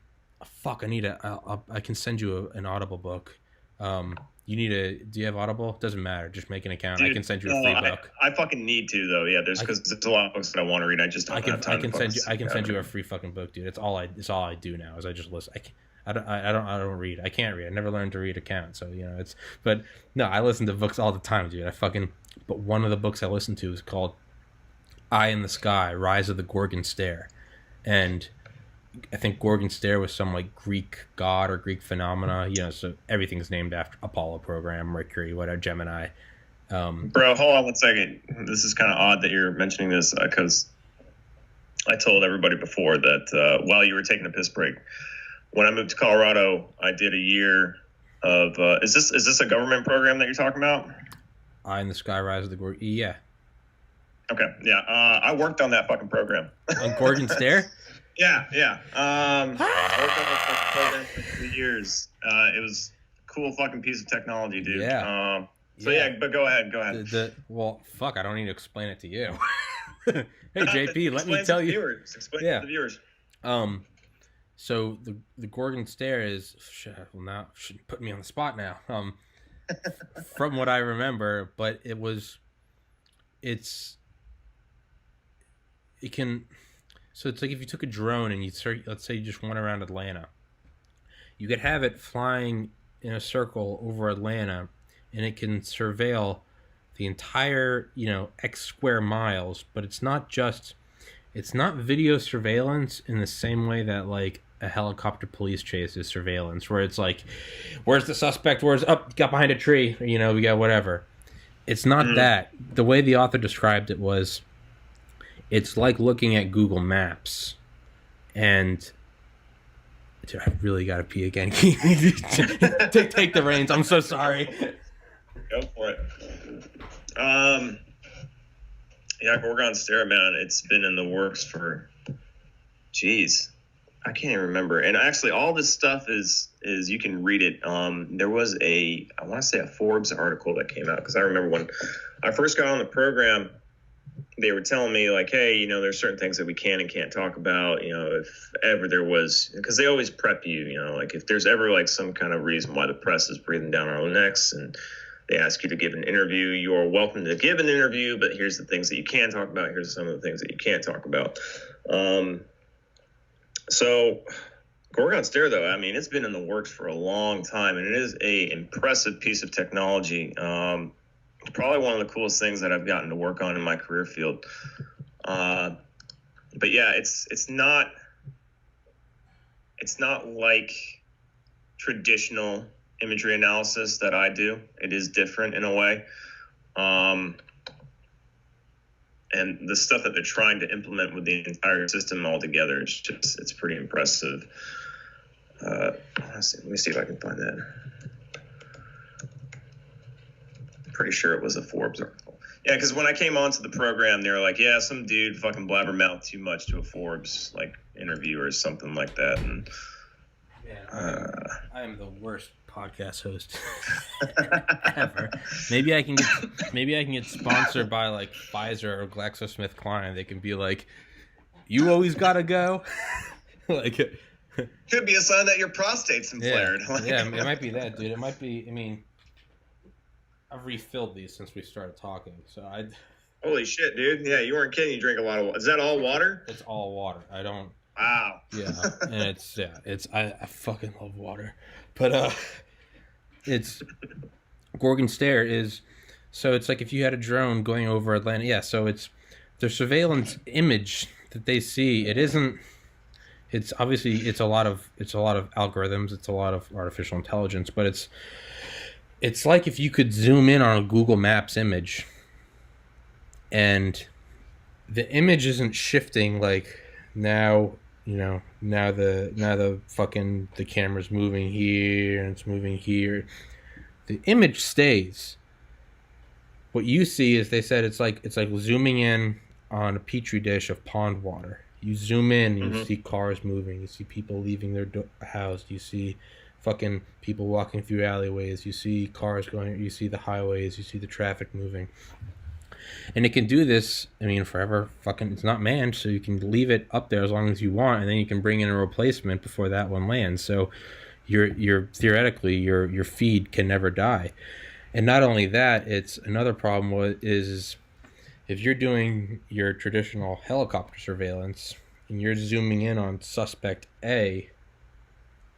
can send you an Audible book. Do you have Audible? Doesn't matter. Just make an account. Dude, I can send you a free book. I fucking need to though. Yeah, because there's a lot of books that I want to read. I just don't have time. I can send you a free fucking book, dude. It's all I do now is I just listen. I don't read. I can't read. I never learned to read a count. So I listen to books all the time, dude. But one of the books I listen to is called Eye in the Sky: Rise of the Gorgon Stare, and I think Gorgon Stare was some like Greek god or Greek phenomena, so everything's named after Apollo program, Mercury, whatever, Gemini. Bro, hold on one second. This is kind of odd that you're mentioning this because I told everybody before that while you were taking a piss break, when I moved to Colorado, I did a year of is this a government program that you're talking about? Eye in the Sky, Rise of the Gorgon. Yeah. Okay. Yeah. I worked on that fucking program. On Gorgon Stare? Yeah. I worked on that program for 3 years. It was a cool fucking piece of technology, dude. Yeah. But go ahead. Well, fuck, I don't need to explain it to you. Hey, JP, let me tell you. Explain to the viewers. So the Gorgon Stare is now should put me on the spot now. From what I remember, but So it's like if you took a drone and let's say you just went around Atlanta, you could have it flying in a circle over Atlanta, and it can surveil the entire X square miles. But it's not video surveillance in the same way that like a helicopter police chase is surveillance, where it's like, where's the suspect? Got behind a tree? We got whatever. It's not that. The way the author described it was, it's like looking at Google Maps, and dude, I really gotta pee again. Take the reins. I'm so sorry. Go for it. Gorgon Stare, man. It's been in the works for, I can't even remember. And actually, all this stuff is you can read it. There was I want to say a Forbes article that came out, because I remember when I first got on the program, they were telling me like, hey, there's certain things that we can and can't talk about, if ever there was, because they always prep you, like if there's ever like some kind of reason why the press is breathing down our necks and they ask you to give an interview, you're welcome to give an interview, but here's the things that you can talk about. Here's some of the things that you can't talk about. So Gorgon Stare, though, I mean, it's been in the works for a long time, and it is a impressive piece of technology. Probably one of the coolest things that I've gotten to work on in my career field. But yeah, it's not like traditional imagery analysis that I do. It is different in a way. And the stuff that they're trying to implement with the entire system altogether, it's pretty impressive. Let me see if I can find that. Pretty sure it was a Forbes article. Yeah, because when I came onto the program, they were like, yeah, some dude fucking blabbermouthed too much to a Forbes like interview or something like that. And man, I am the worst podcast host ever. Maybe I can get sponsored by like Pfizer or GlaxoSmithKline. They can be like, you always gotta go. Like, could be a sign that your prostate's inflamed. Yeah, it might be that, dude. It might be. I mean, I've refilled these since we started talking, so I. Holy shit, dude! Yeah, you weren't kidding. You drink a lot of water. Is that all water? It's all water. I don't. Wow. Yeah, and I fucking love water, but it's Gorgon Stare is, so it's like if you had a drone going over Atlanta. Yeah, so it's the surveillance image that they see. It isn't. It's obviously it's a lot of algorithms. It's a lot of artificial intelligence, but it's like if you could zoom in on a Google Maps image. And the image isn't shifting like now the fucking the camera's moving here and it's moving here. The image stays. What you see is they said it's like zooming in on a petri dish of pond water. You zoom in and you see cars moving, you see people leaving their house, you see fucking people walking through alleyways, you see cars going, you see the highways, you see the traffic moving. And it can do this, I mean, forever. Fucking, it's not manned, so you can leave it up there as long as you want, and then you can bring in a replacement before that one lands. So, your theoretically your feed can never die. And not only that, it's another problem is if you're doing your traditional helicopter surveillance and you're zooming in on suspect A,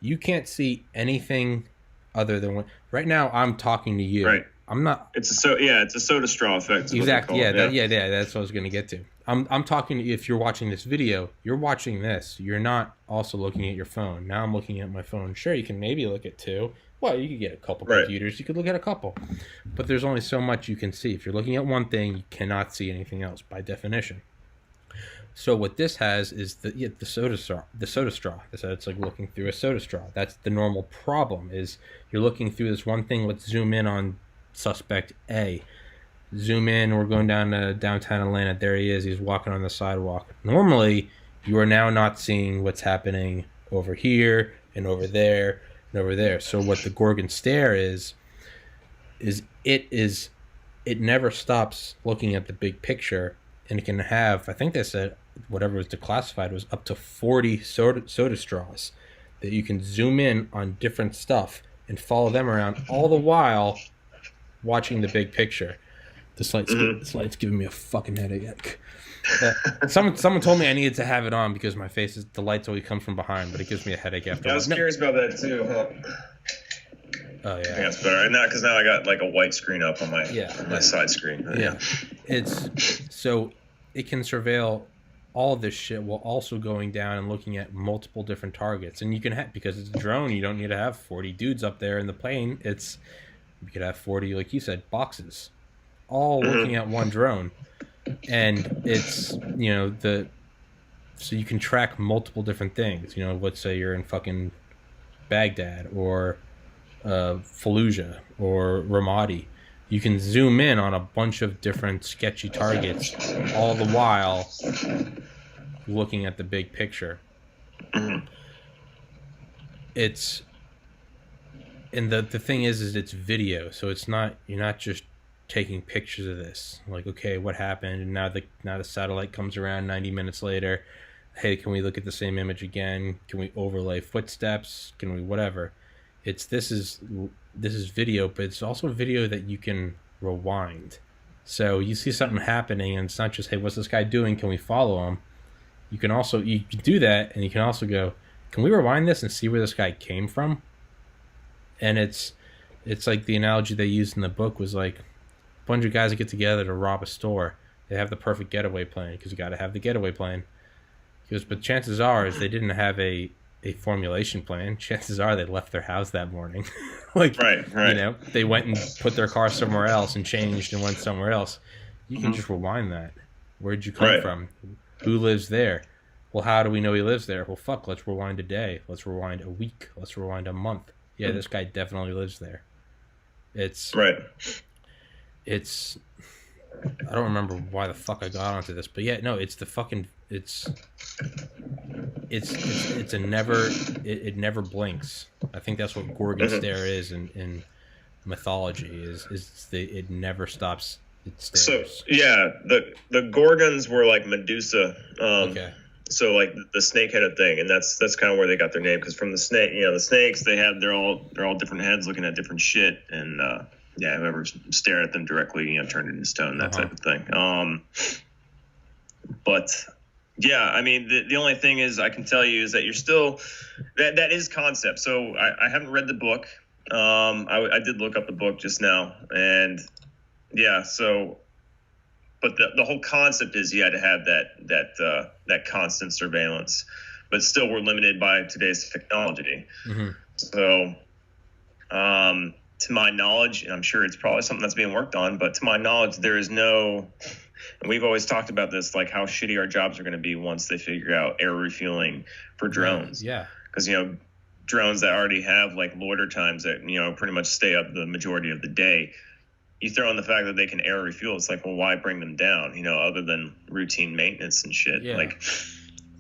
you can't see anything other than what. Right now, I'm talking to you. Right. I'm not. It's a soda straw effect. Exactly. Yeah. That's what I was gonna get to. I'm talking. If you're watching this video, you're watching this. You're not also looking at your phone. Now I'm looking at my phone. Sure, you can maybe look at two. Well, you could get a couple computers. You could look at a couple, but there's only so much you can see. If you're looking at one thing, you cannot see anything else by definition. So what this has is the soda straw. The soda straw. So it's like looking through a soda straw. That's the normal problem. Is you're looking through this one thing. Let's zoom in on suspect A. Zoom in, we're going down to downtown Atlanta. There he is. He's walking on the sidewalk. Normally, you are now not seeing what's happening over here and over there and over there. So what the Gorgon Stare is it never stops looking at the big picture, and it can have, I think they said whatever was declassified was up to 40 soda straws that you can zoom in on different stuff and follow them around, all the while watching the big picture. This light's giving me a fucking headache. Someone told me I needed to have it on because my face is, the lights always come from behind, but it gives me a headache after. I was curious about that too. Huh? Oh yeah, I think that's better. Now because now I got like a white screen up on my side screen. Yeah, it's so it can surveil all of this shit while also going down and looking at multiple different targets. And you can have, because it's a drone, you don't need to have 40 dudes up there in the plane. You could have 40, like you said, boxes, all looking at one drone. And it's, so you can track multiple different things. Let's say you're in fucking Baghdad or Fallujah or Ramadi. You can zoom in on a bunch of different sketchy targets, all the while looking at the big picture. It's, and the thing is it's video, so it's not, you're not just taking pictures of this. Like, okay, what happened? And now the satellite comes around 90 minutes later. Hey, can we look at the same image again? Can we overlay footsteps? Can we whatever? This is video, but it's also video that you can rewind. So you see something happening, and it's not just, hey, what's this guy doing? Can we follow him? You can do that, and you can also go, can we rewind this and see where this guy came from? And it's like the analogy they used in the book was like a bunch of guys that get together to rob a store. They have the perfect getaway plan because you got to have the getaway plan. He goes, but chances are is they didn't have a formulation plan. Chances are they left their house that morning. Right. They went and put their car somewhere else and changed and went somewhere else. You can just rewind that. Where'd you come from? Who lives there? Well, how do we know he lives there? Well, fuck, let's rewind a day. Let's rewind a week. Let's rewind a month. Yeah, this guy definitely lives there. It's I don't remember why the fuck I got onto this, but yeah, no, it's it's a never it never blinks. I think that's what Gorgon stare is in mythology. It never stops. It stares. So yeah, the Gorgons were like Medusa. Okay. So like the snake-headed thing, and that's kind of where they got their name, because from the snake, the snakes, they're all different heads looking at different shit, and whoever stared at them directly, turned into stone, that type of thing. But yeah, I mean, the only thing is I can tell you is that you're still that is concept. So I haven't read the book. I did look up the book just now, and yeah, so. But the whole concept is you had to have that constant surveillance, but still we're limited by today's technology. Mm-hmm. So, to my knowledge, and I'm sure it's probably something that's being worked on, but to my knowledge, there is no. And we've always talked about this, like how shitty our jobs are going to be once they figure out air refueling for drones. Yeah. Because drones that already have like loiter times that pretty much stay up the majority of the day. You throw in the fact that they can air refuel. It's like, well, why bring them down? Other than routine maintenance and shit. Yeah. Like,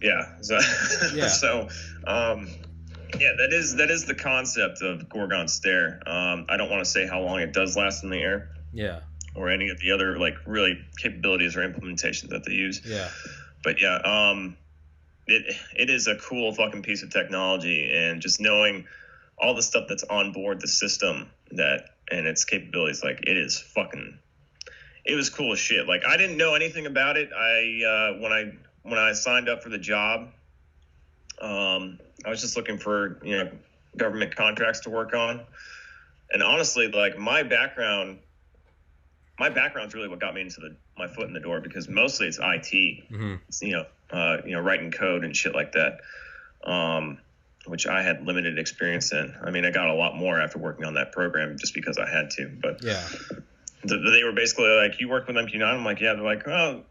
yeah. So, yeah. So, that is the concept of Gorgon stare. I don't want to say how long it does last in the air. Yeah. Or any of the other like really capabilities or implementations that they use. Yeah. But yeah, it is a cool fucking piece of technology, and just knowing all the stuff that's on board the system and its capabilities, like it was cool as shit. Like I didn't know anything about it. When I signed up for the job, I was just looking for government contracts to work on, and honestly, like my background's really what got me into my foot in the door, because mostly it's IT. Mm-hmm. It's, writing code and shit like that. Which I had limited experience in. I mean, I got a lot more after working on that program just because I had to. But yeah, they were basically like, "You work with MQ9?" I'm like, "Yeah." They're like, "Oh,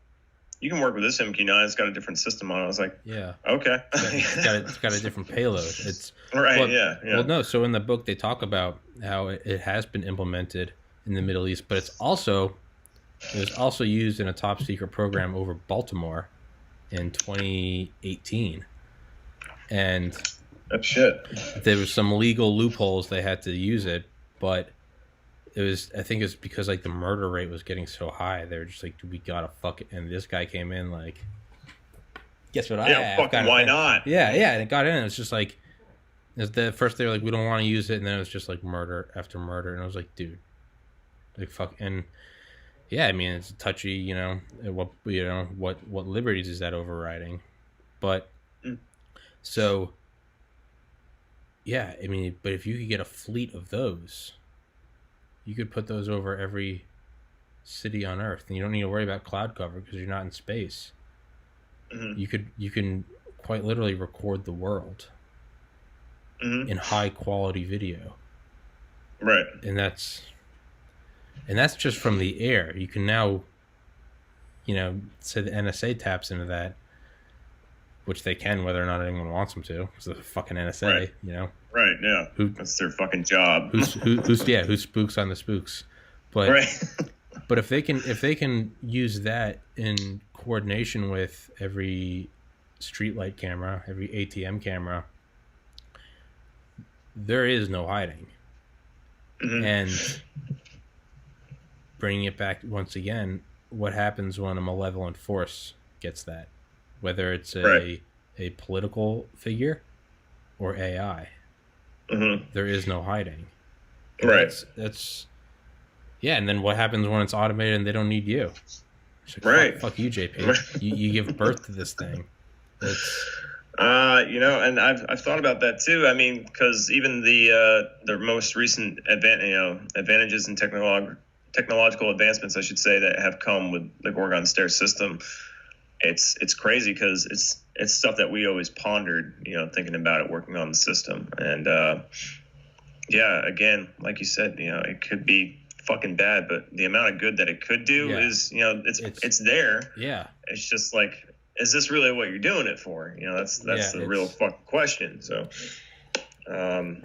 you can work with this MQ9. It's got a different system on it." I was like, "Yeah, okay." It's got a different payload. It's right. Well, yeah. Well, no. So in the book, they talk about how it has been implemented in the Middle East, but it was also used in a top secret program over Baltimore in 2018, and. Oh, shit. There was some legal loopholes they had to use it, but I think it was because like the murder rate was getting so high. They were just like, we gotta fuck it. And this guy came in like, guess what? Fucking why not? Yeah, and it got in. It was just like, the first they were like, we don't want to use it, and then it was just like murder after murder, and I was like, dude, like fuck. And yeah, I mean, it's touchy, what liberties is that overriding? But so. Yeah, I mean, but if you could get a fleet of those, you could put those over every city on Earth, and you don't need to worry about cloud cover because you're not in space. Mm-hmm. You can quite literally record the world in high quality video. Right. And that's just from the air. You can now, say the NSA taps into that, which they can, whether or not anyone wants them to. It's the fucking NSA, right. Right, yeah. That's their fucking job. Who spooks on the spooks. But right. But if they can use that in coordination with every streetlight camera, every ATM camera, there is no hiding. Mm-hmm. And bringing it back once again, what happens when a malevolent force gets that? Whether it's a political figure or AI. Mm-hmm. There is no hiding. And right. That's yeah. And then what happens when it's automated and they don't need you? Like, right. Fuck you, JP. Right. You give birth to this thing. It's and I've thought about that too. I mean, because even the most recent advantages in technological advancements, I should say, that have come with the Gorgon Stare system. It's crazy because it's stuff that we always pondered, thinking about it, working on the system. And again, like you said, it could be fucking bad, but the amount of good that it could do is, it's there. Yeah. It's just like, is this really what you're doing it for? That's the real fucking question. So, then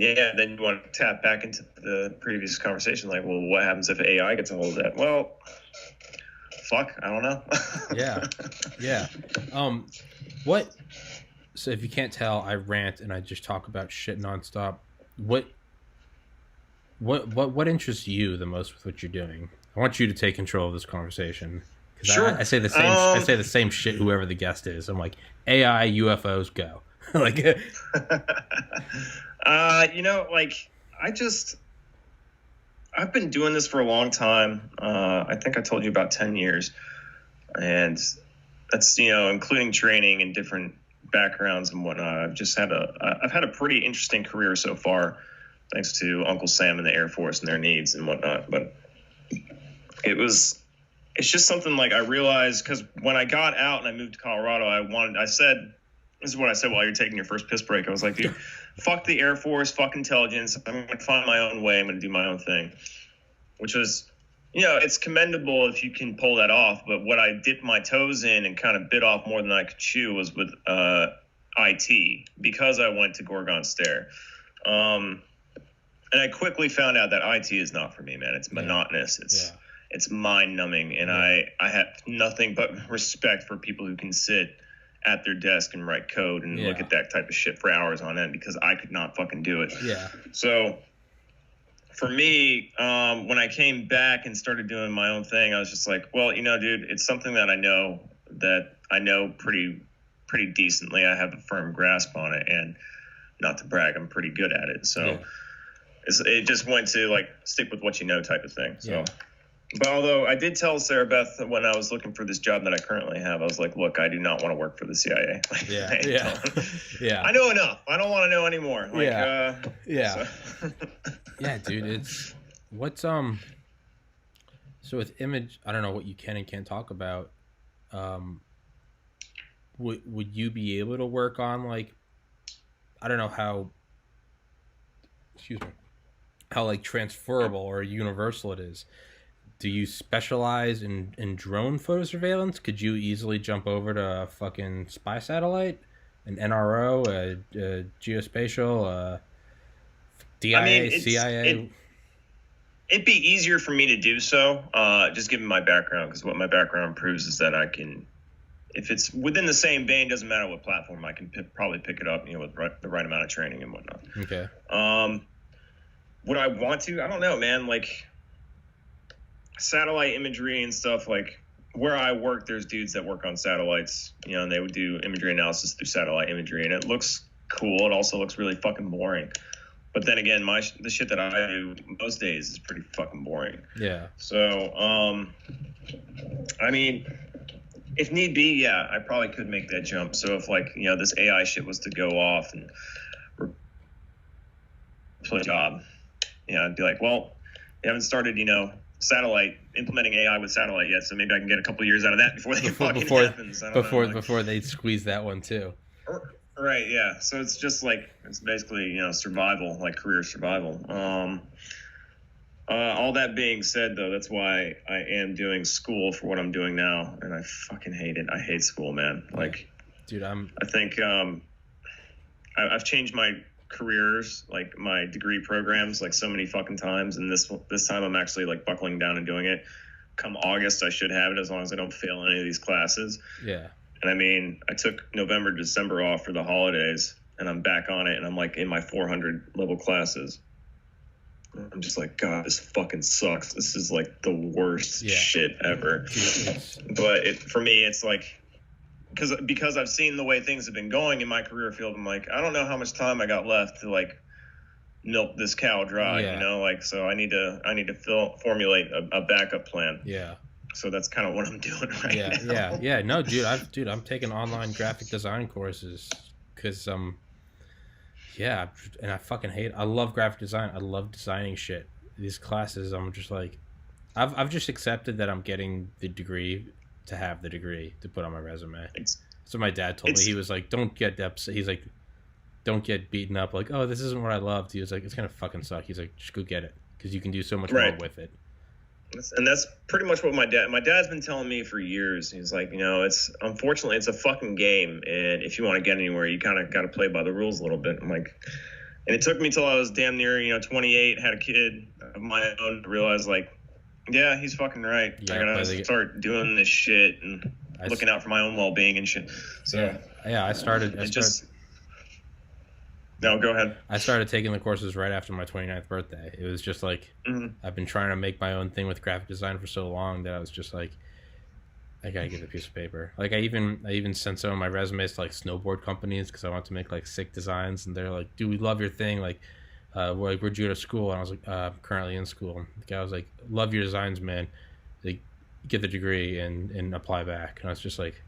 you want to tap back into the previous conversation, like, well, what happens if AI gets a hold of that? Well, fuck, I don't know. Yeah. What So if you can't tell, I rant and I just talk about shit nonstop. What interests you the most with what you're doing? I want you to take control of this conversation because Sure. I say the same. I say the same shit. Whoever the guest is, I'm like AI, UFOs, go. Like, I've been doing this for a long time. I think I told you about 10 years, and that's including training and different backgrounds and whatnot. I've had a pretty interesting career so far, thanks to Uncle Sam and the Air Force and their needs and whatnot. But it's just something like I realized, because when I got out and I moved to Colorado, this is what I said while you're taking your first piss break. I was like, dude, fuck the Air Force, fuck intelligence. I'm going to find my own way. I'm going to do my own thing, which was, it's commendable if you can pull that off. But what I dipped my toes in and kind of bit off more than I could chew was with IT, because I went to Gorgon Stair. And I quickly found out that IT is not for me, man. It's monotonous. It's mind numbing. And I have nothing but respect for people who can sit at their desk and write code and look at that type of shit for hours on end, because I could not fucking do it. Yeah. So for me, when I came back and started doing my own thing, I was just like, well, dude, it's something that I know pretty decently. I have a firm grasp on it, and not to brag, I'm pretty good at it. So it just went to like stick with what you know type of thing. So. But although I did tell Sarah Beth when I was looking for this job that I currently have, I was like, look, I do not want to work for the CIA. I know enough. I don't want to know anymore. Yeah, dude, it's what's so with image, I don't know what you can and can't talk about. Would you be able to work on, like, I don't know how like transferable or universal it is. Do you specialize in drone photo surveillance? Could you easily jump over to a fucking spy satellite, an NRO, a geospatial, DIA, CIA? It'd be easier for me to do so, just given my background, because what my background proves is that I can, if it's within the same vein, doesn't matter what platform, I can probably pick it up, with the right amount of training and whatnot. Okay. Would I want to? I don't know, man. Like, satellite imagery and stuff, like where I work, there's dudes that work on satellites, and they would do imagery analysis through satellite imagery, and it looks cool. It also looks really fucking boring. But then again, the shit that I do most days is pretty fucking boring. Yeah. So, I mean, if need be, I probably could make that jump. So if this AI shit was to go off and play a job, I'd be like, well, you haven't started, implementing AI with satellite yet, so maybe I can get a couple years out of that before happens. Before they squeeze that one too. Right, yeah. So it's just it's basically, survival, like career survival. All that being said, though, that's why I am doing school for what I'm doing now, and I fucking hate it. I hate school, man. Dude, I think I've changed my careers, like my degree programs, so many fucking times, and this time I'm actually buckling down and doing it. Come August, I should have it, as long as I don't fail any of these classes. Yeah. And I mean, I took November, December off for the holidays, and I'm back on it, and I'm in my 400 level classes. I'm just like, God, this fucking sucks. This is the worst shit ever. But for me, it's because I've seen the way things have been going in my career field, I'm I don't know how much time I got left to milk this cow dry, so I need to formulate a backup plan. Yeah. So that's kind of what I'm doing right now. Yeah. No, dude, I'm taking online graphic design courses because and I fucking hate it. I love graphic design. I love designing shit. These classes, I'm just I've just accepted that I'm getting the degree to have the degree to put on my resume. So my dad told me, he was like, don't get upset. He's like, don't get beaten up. Oh, this isn't what I loved. He was like, it's going to fucking suck. He's like, just go get it, because you can do so much more with it. And that's pretty much what my dad's been telling me for years. He's like, unfortunately, it's a fucking game. And if you want to get anywhere, you kind of got to play by the rules a little bit. I'm like, and it took me till I was damn near, 28, had a kid of my own, to realize yeah, he's fucking right. I gotta start doing this shit and looking out for my own well-being and shit. So I started. No, go ahead. I started taking the courses right after my 29th birthday. It was just like, I've been trying to make my own thing with graphic design for so long that I was just like, I gotta get a piece of paper. Like I even sent some of my resumes to like snowboard companies because I wanted to make like sick designs, and they're like, "Dude, we love your thing. Like, where'd you go to school?" And I was like, "I'm currently in school." And the guy was like, "Love your designs, man. Like, get the degree and apply back." And I was just like,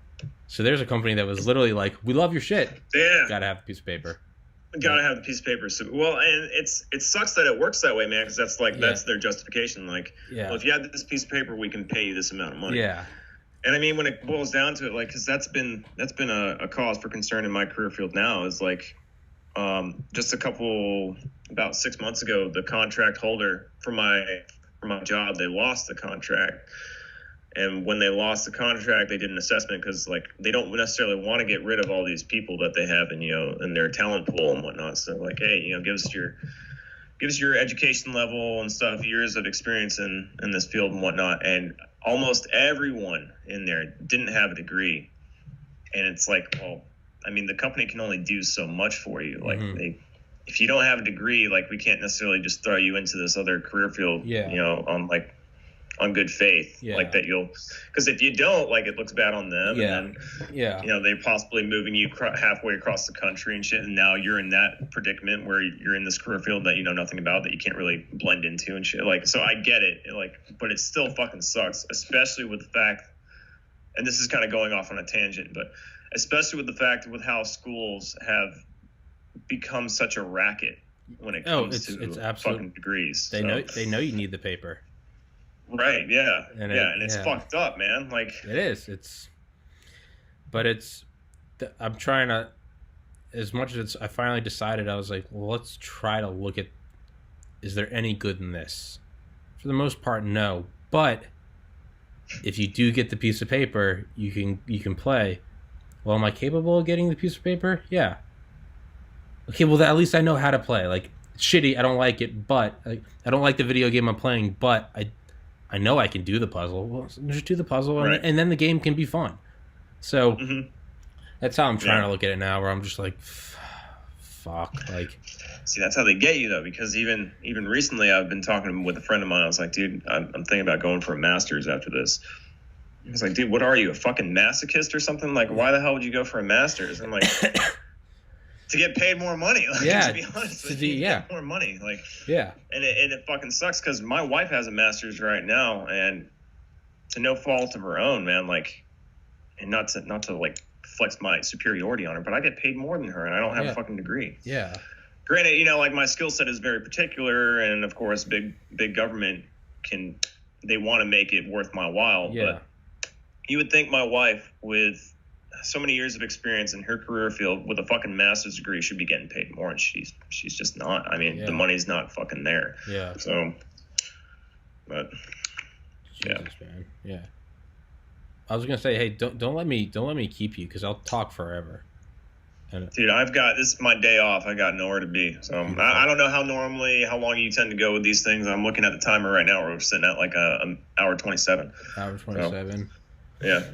so there's a company that was literally like, "We love your shit. Yeah, gotta have a piece of paper." Gotta have the piece of paper. So, well, and it sucks that it works that way, man, because that's their justification. Like, well, if you have this piece of paper, we can pay you this amount of money. Yeah. And I mean, when it boils down to it, like, because that's been a cause for concern in my career field now, is like, just about 6 months ago, the contract holder for my job, they lost the contract. And when they lost the contract, they did an assessment because, like, they don't necessarily want to get rid of all these people that they have in their talent pool and whatnot. So, like, hey, give us your education level and stuff, years of experience in this field and whatnot. And almost everyone in there didn't have a degree. And it's like, well, I mean, the company can only do so much for you. Like, if you don't have a degree, like, we can't necessarily just throw you into this other career field, on good faith, like that because if you don't, like, it looks bad on them, and then they're possibly moving you halfway across the country and shit, and now you're in that predicament where you're in this career field that you know nothing about, that you can't really blend into and shit. Like, so I get it, like, but it still fucking sucks, especially with the fact, and this is kind of going off on a tangent, but especially with the fact with how schools have become such a racket when it comes to fucking degrees. They know you need the paper. Right, yeah. And it's fucked up, man. Like, it is. I'm trying to, as much as I finally decided, I was like, well, let's try to look at, is there any good in this? For the most part, no. But if you do get the piece of paper, you can play. Well, am I capable of getting the piece of paper? Yeah. Okay, well, at least I know how to play. Like, it's shitty, I don't like it, but I don't like the video game I'm playing, but I know I can do the puzzle. Well, just do the puzzle, and then the game can be fun. So that's how I'm trying to look at it now, where I'm just like, fuck. Like, see, that's how they get you, though, because even recently I've been talking with a friend of mine. I was like, dude, I'm thinking about going for a master's after this. He was like, dude, what are you, a fucking masochist or something? Like, why the hell would you go for a master's? I'm like, to get paid more money. Like, to be honest, get more money. Like, and it fucking sucks because my wife has a master's right now, and to no fault of her own, man. Like, and not to like flex my superiority on her, but I get paid more than her, and I don't have a fucking degree. Yeah. Granted, like, my skill set is very particular, and of course, big government they want to make it worth my while. Yeah. But you would think my wife, with so many years of experience in her career field with a fucking master's degree, should be getting paid more, and she's just not. I mean, the money's not fucking there. Yeah. So, but Jesus, man. Yeah. I was gonna say, hey, don't let me keep you, because I'll talk forever. Dude, this is my day off. I got nowhere to be. So I don't know how long you tend to go with these things. I'm looking at the timer right now. We're sitting at like an hour 27. Hour 27. So, yeah.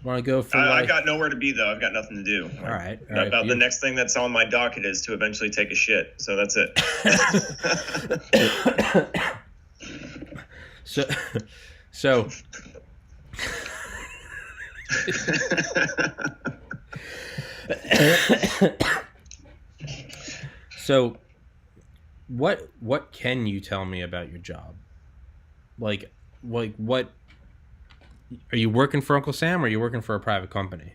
Want to go for? I got nowhere to be, though. I've got nothing to do. All right. The next thing that's on my docket is to eventually take a shit. So that's it. So. So, what can you tell me about your job? Like what? Are you working for Uncle Sam, or are you working for a private company?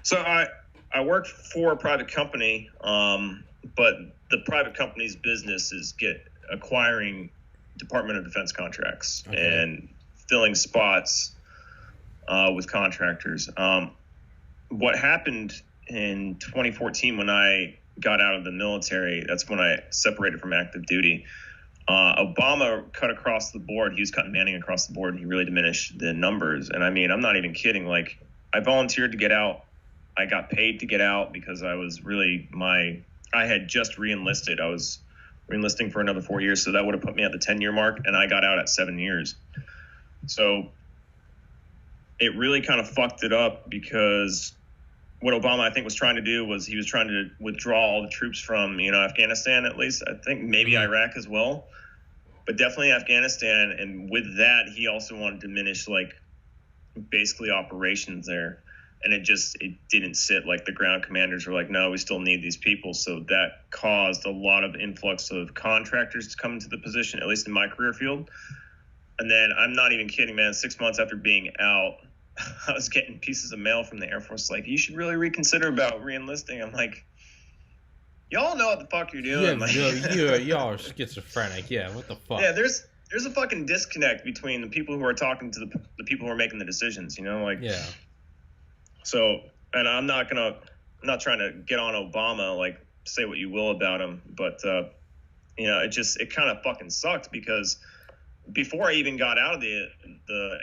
So I work for a private company, but the private company's business is acquiring Department of Defense contracts and filling spots with contractors. What happened in 2014 when I got out of the military, that's when I separated from active duty. Obama cut across the board. He was cutting manning across the board, and he really diminished the numbers. And I mean, I'm not even kidding. Like, I volunteered to get out. I got paid to get out because I was really I had just re-enlisted. I was re-enlisting for another 4 years. So that would have put me at the 10-year mark, and I got out at 7 years. So it really kind of fucked it up, because what Obama, I think, was trying to do was he was trying to withdraw all the troops from, Afghanistan, at least. I think maybe Iraq as well, but definitely Afghanistan. And with that, he also wanted to diminish, like, basically operations there. And it didn't sit. Like, the ground commanders were like, no, we still need these people. So that caused a lot of influx of contractors to come into the position, at least in my career field. And then, I'm not even kidding, man, 6 months after being out, I was getting pieces of mail from the Air Force like, you should really reconsider about re-enlisting. I'm like, y'all know what the fuck you're doing. Yeah, like, y'all are schizophrenic. Yeah, what the fuck? Yeah, there's a fucking disconnect between the people who are talking to the people who are making the decisions, like. Yeah. So, and I'm not trying to get on Obama, like, say what you will about him, but, it kind of fucking sucked, because before I even got out of the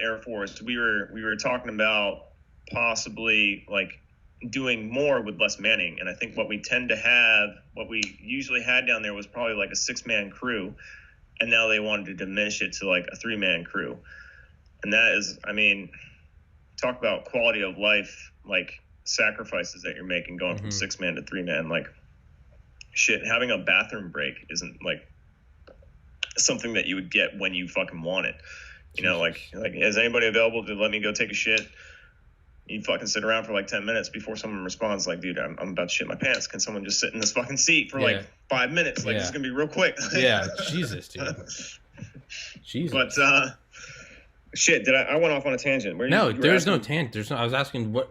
Air Force, we were talking about possibly, like, doing more with less manning. And I think what we usually had down there was probably like a 6-man crew. And now they wanted to diminish it to like a 3-man crew. And that is, talk about quality of life, like, sacrifices that you're making going from 6-man to 3-man. Like, shit, having a bathroom break isn't, like, something that you would get when you fucking want it. Like, is anybody available to let me go take a shit? You fucking sit around for like 10 minutes before someone responds like, dude, I'm about to shit my pants. Can someone just sit in this fucking seat for like 5 minutes? Like, this is gonna be real quick. Yeah, Jesus, dude. Jesus. But shit, I went off on a tangent. There's no tangent. I was asking what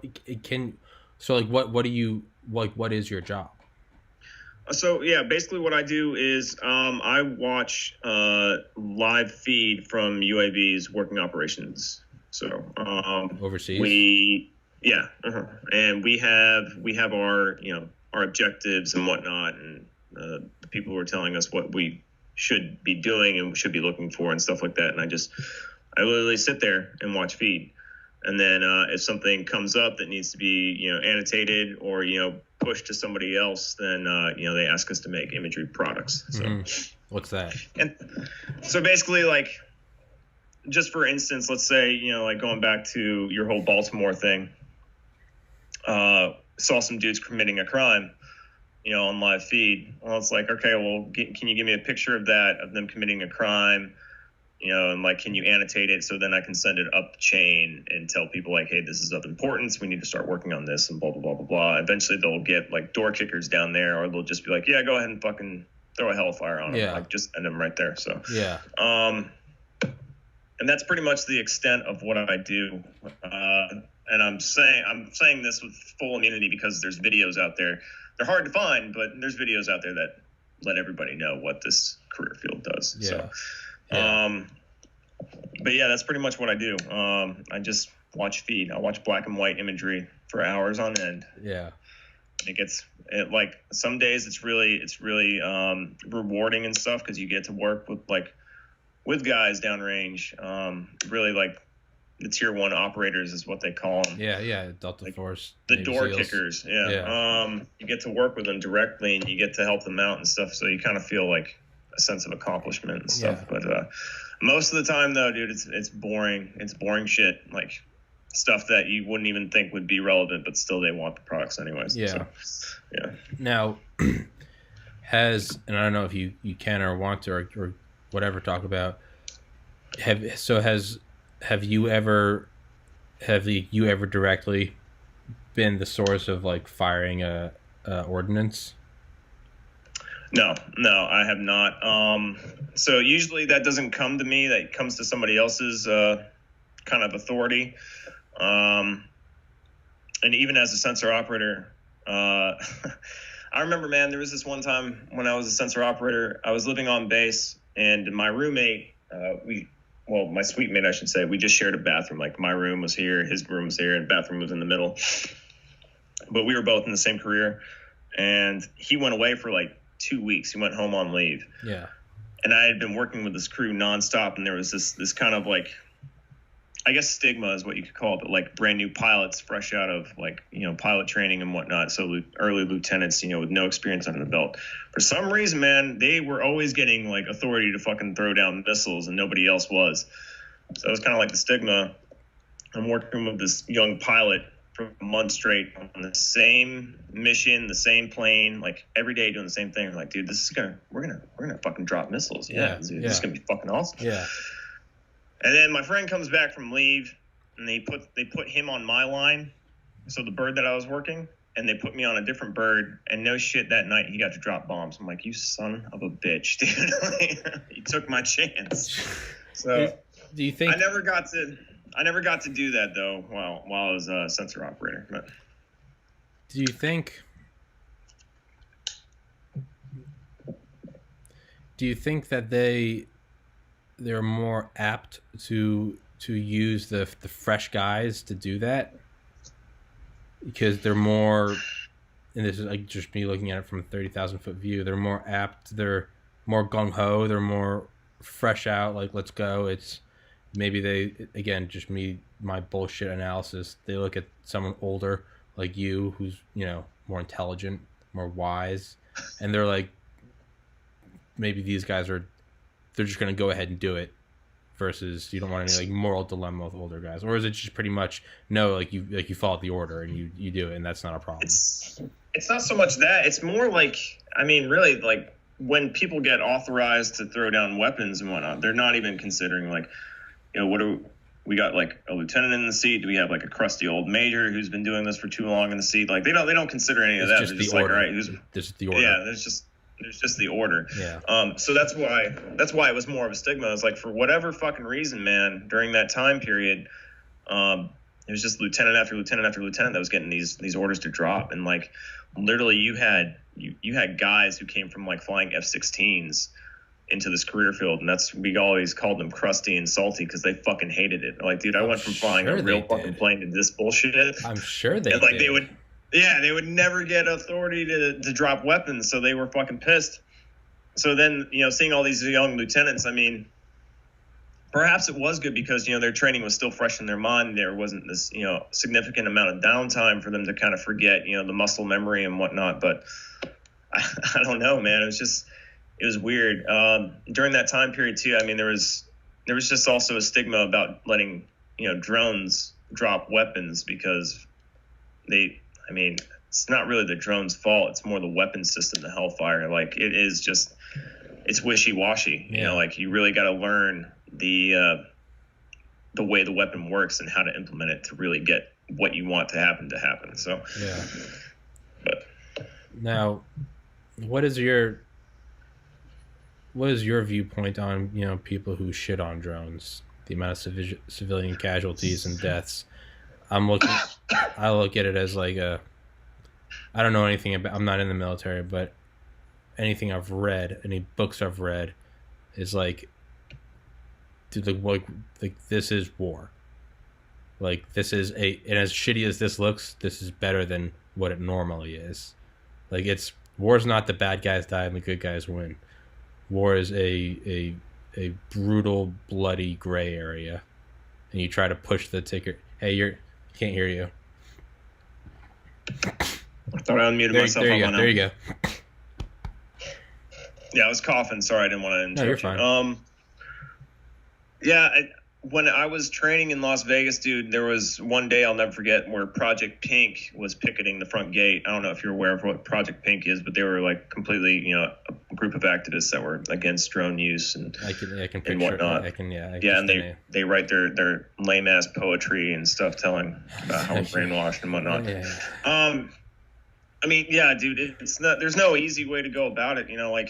is your job? So, yeah, basically what I do is I watch live feed from UAVs working operations. So overseas? And we have our, our objectives and whatnot, and the people who are telling us what we should be doing and should be looking for and stuff like that. And I literally sit there and watch feed. And then if something comes up that needs to be, annotated or, pushed to somebody else, then, they ask us to make imagery products. So What's that? And so basically, like, just for instance, let's say, like going back to your whole Baltimore thing, saw some dudes committing a crime, on live feed. Well, it's like, okay, well, can you give me a picture of them committing a crime? And like, can you annotate it so then I can send it up the chain and tell people like, hey, this is of importance. We need to start working on this and blah, blah, blah, blah, blah. Eventually they'll get like door kickers down there, or they'll just be like, yeah, go ahead and fucking throw a hellfire on them. Like, just end them right there. So, yeah. And that's pretty much the extent of what I do. And I'm saying this with full immunity because there's videos out there. They're hard to find, but there's videos out there that let everybody know what this career field does. Yeah. So, but yeah, that's pretty much what I do. I just watch feed. I watch black and white imagery for hours on end. Yeah. Like some days it's really rewarding and stuff, because you get to work with guys downrange. Really, like, the tier 1 operators is what they call them. Yeah, Delta Force. The door kickers. Yeah. You get to work with them directly, and you get to help them out and stuff. So you kind of feel like a sense of accomplishment and stuff. Yeah. But most of the time, though, dude, it's boring. It's boring shit. Like, stuff that you wouldn't even think would be relevant, but still they want the products anyways. Yeah. So, yeah. Now, and I don't know if you can or want to or whatever talk about, have you ever directly been the source of like firing a ordnance? No, I have not. So usually that doesn't come to me. That comes to somebody else's kind of authority. And even as a sensor operator, I remember, man, there was this one time when I was a sensor operator. I was living on base, and my roommate, my suite mate, I should say, we just shared a bathroom. Like, my room was here, his room was here, and bathroom was in the middle. But we were both in the same career, and he went away for like 2 weeks. He went home on leave. Yeah. And I had been working with this crew nonstop, and there was this kind of like, I guess stigma is what you could call it, but like brand new pilots fresh out of like, pilot training and whatnot. So early lieutenants, with no experience under the belt. For some reason, man, they were always getting like authority to fucking throw down missiles, and nobody else was. So it was kind of like the stigma. I'm working with this young pilot for a month straight on the same mission, the same plane, like every day doing the same thing. I'm like, dude, we're gonna fucking drop missiles. Yeah, dude, this is gonna be fucking awesome. Yeah. And then my friend comes back from leave, and they put him on my line, so the bird that I was working, and they put me on a different bird. And no shit, that night he got to drop bombs. I'm like, you son of a bitch, dude! He took my chance. So do you think I never got to do that though while I was a sensor operator. But do you think that they're more apt to use the fresh guys to do that because they're more, and this is like just me looking at it from a 30,000 foot view, they're more apt, they're more gung-ho, they're more fresh out, like let's go. It's maybe they, again, just my bullshit analysis, they look at someone older like you who's, you know, more intelligent, more wise, and they're like, maybe these guys they're just going to go ahead and do it, versus you don't want any like moral dilemma with older guys? Or is it just pretty much no, like you follow the order and you do it and that's not a problem? It's not so much that, it's more like, I mean, really, like when people get authorized to throw down weapons and whatnot, they're not even considering like, you know, we got like a lieutenant in the seat? Do we have like a crusty old major who's been doing this for too long in the seat? Like they don't consider any of that. They're just like, all right, this is the order. Yeah, there's just the order. Yeah. So that's why it was more of a stigma. It's like, for whatever fucking reason, man, during that time period, it was just lieutenant after lieutenant after lieutenant that was getting these orders to drop. And like literally you had guys who came from like flying F-16s into this career field, and we always called them crusty and salty because they fucking hated it. Like, dude, I went from flying a real fucking plane to this bullshit. I'm sure they and like did. they would never get authority to drop weapons, so they were fucking pissed. So then, you know, seeing all these young lieutenants, I mean, perhaps it was good because, you know, their training was still fresh in their mind. There wasn't this, you know, significant amount of downtime for them to kind of forget, you know, the muscle memory and whatnot. But I don't know, man. It was weird. During that time period too, I mean, there was just also a stigma about letting, you know, drones drop weapons because it's not really the drone's fault. It's more the weapon system, the Hellfire. Like it's wishy-washy. Yeah. You know, like you really got to learn the way the weapon works and how to implement it to really get what you want to happen. So yeah. But now, what is your viewpoint on, you know, people who shit on drones, the amount of civilian casualties and deaths? I look at it as like I don't know anything about, I'm not in the military, but anything I've read, any books I've read, is like, dude, like this is war. Like this is and as shitty as this looks, this is better than what it normally is. Like war's not the bad guys die and the good guys win. War is a brutal, bloody gray area, and you try to push the ticket. Hey, can't hear you. I thought I unmuted myself. There you go. Yeah, I was coughing. Sorry, I didn't want to interrupt. No, you're fine. When I was training in Las Vegas, dude, there was one day I'll never forget where Project Pink was picketing the front gate. I don't know if you're aware of what Project Pink is, but they were like completely, you know, a group of activists that were against drone use and I can picture, and whatnot. And they write their lame ass poetry and stuff telling about how we're brainwashed and whatnot. Yeah. I mean, yeah, dude, there's no easy way to go about it, you know, like.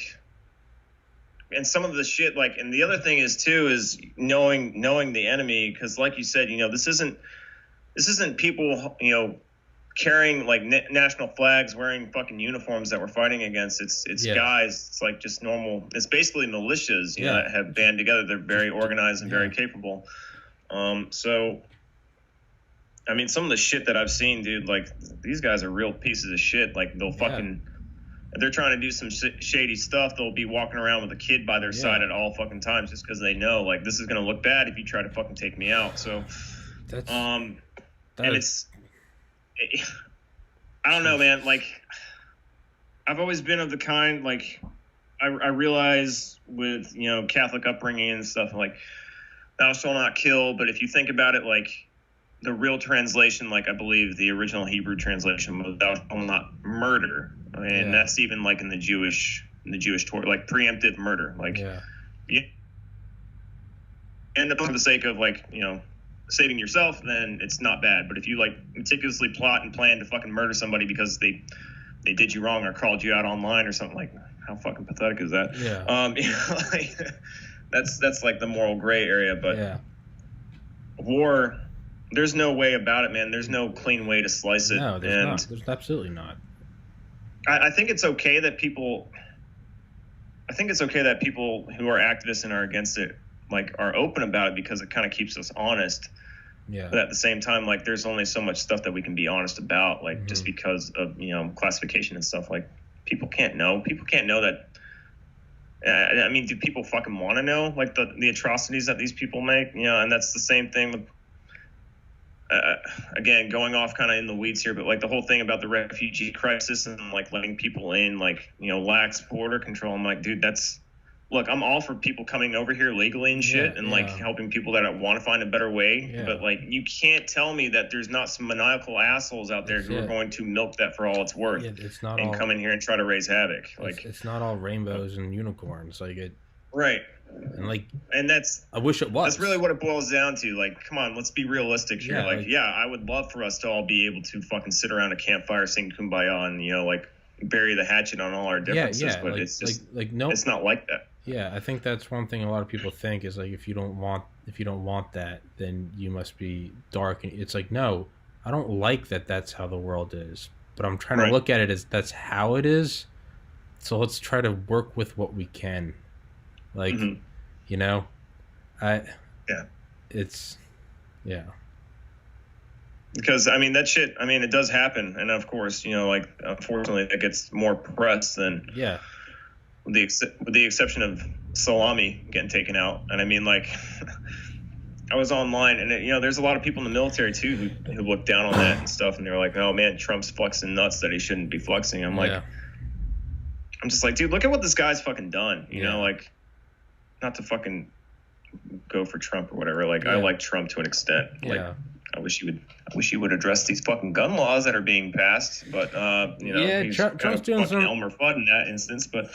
And some of the shit, like, and the other thing is too, is knowing the enemy, because like you said, you know, this isn't people, you know, carrying like national flags, wearing fucking uniforms that we're fighting against. It's guys. It's like just normal. It's basically militias, you know, that have band together. They're very organized and very capable. So, I mean, some of the shit that I've seen, dude, like these guys are real pieces of shit. Like they'll fucking. If they're trying to do some shady stuff, they'll be walking around with a kid by their side at all fucking times just because they know, like, this is going to look bad if you try to fucking take me out. So, I don't know, man. Like, I've always been of the kind, like, I realize with, you know, Catholic upbringing and stuff, like, thou shalt not kill. But if you think about it, like, the real translation, like I believe the original Hebrew translation was "thou shalt not murder," and that's even like in the Jewish Torah, like preemptive murder, like you end up for the sake of like saving yourself, then it's not bad. But if you like meticulously plot and plan to fucking murder somebody because they did you wrong or called you out online or something, like how fucking pathetic is that? Like, that's like the moral gray area. But war, there's no way about it, man. There's no clean way to slice it. No, there's not. There's absolutely not. I think it's okay that people who are activists and are against it like are open about it, because it kind of keeps us honest. Yeah. But at the same time, like there's only so much stuff that we can be honest about, like just because of classification and stuff. Like people can't know that. I mean, do people fucking want to know like the atrocities that these people make? And that's the same thing with again, going off kind of in the weeds here, but like the whole thing about the refugee crisis and like letting people in, like lax border control. I'm like, dude, look, I'm all for people coming over here legally and shit, and like helping people that want to find a better way. But like, you can't tell me that there's not some maniacal assholes out there who are going to milk that for all it's worth, and come in here and try to raise havoc. Like, it's not all rainbows and unicorns. Like it, right? And that's, I wish it was. That's really what it boils down to. Like, come on, let's be realistic here. I would love for us to all be able to fucking sit around a campfire, sing Kumbaya, and like bury the hatchet on all our differences. But it's just no, it's not like that. Yeah, I think that's one thing a lot of people think is like, if you don't want that, then you must be dark. And it's like, no, I don't like that. That's how the world is. But I'm trying to look at it as that's how it is. So let's try to work with what we can. Like, Because I mean that shit. I mean it does happen, and of course, like unfortunately, it gets more press than with the exception of salami getting taken out. And I mean, like, I was online, and there's a lot of people in the military too who look down on that and stuff, and they're like, oh man, Trump's flexing nuts that he shouldn't be flexing. I'm like, I'm just like, dude, look at what this guy's fucking done. Like, not to fucking go for Trump or whatever. Like, I like Trump to an extent. Like, I wish you would address these fucking gun laws that are being passed. But he's Trump's doing some Elmer Fudd in that instance. But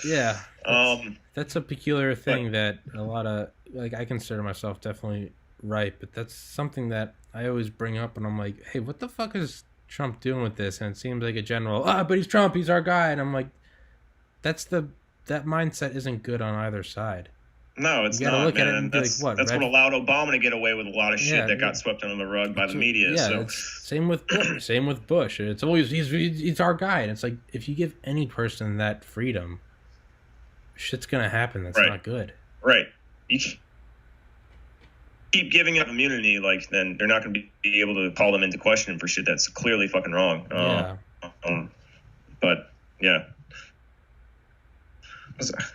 that's a peculiar thing that a lot of, like, I consider myself definitely right, but that's something that I always bring up, and I'm like, hey, what the fuck is Trump doing with this? And it seems like a general, but he's Trump, he's our guy, and I'm like, that mindset isn't good on either side. No, it's not, look man. At it and that's like, that's what allowed Obama to get away with a lot of shit that got swept under the rug by the media. Yeah, same with Bush. It's always he's our guy, and it's like, if you give any person that freedom, shit's gonna happen. That's not good. Right. You keep giving up immunity, like then they're not gonna be able to call them into question for shit that's clearly fucking wrong. But yeah.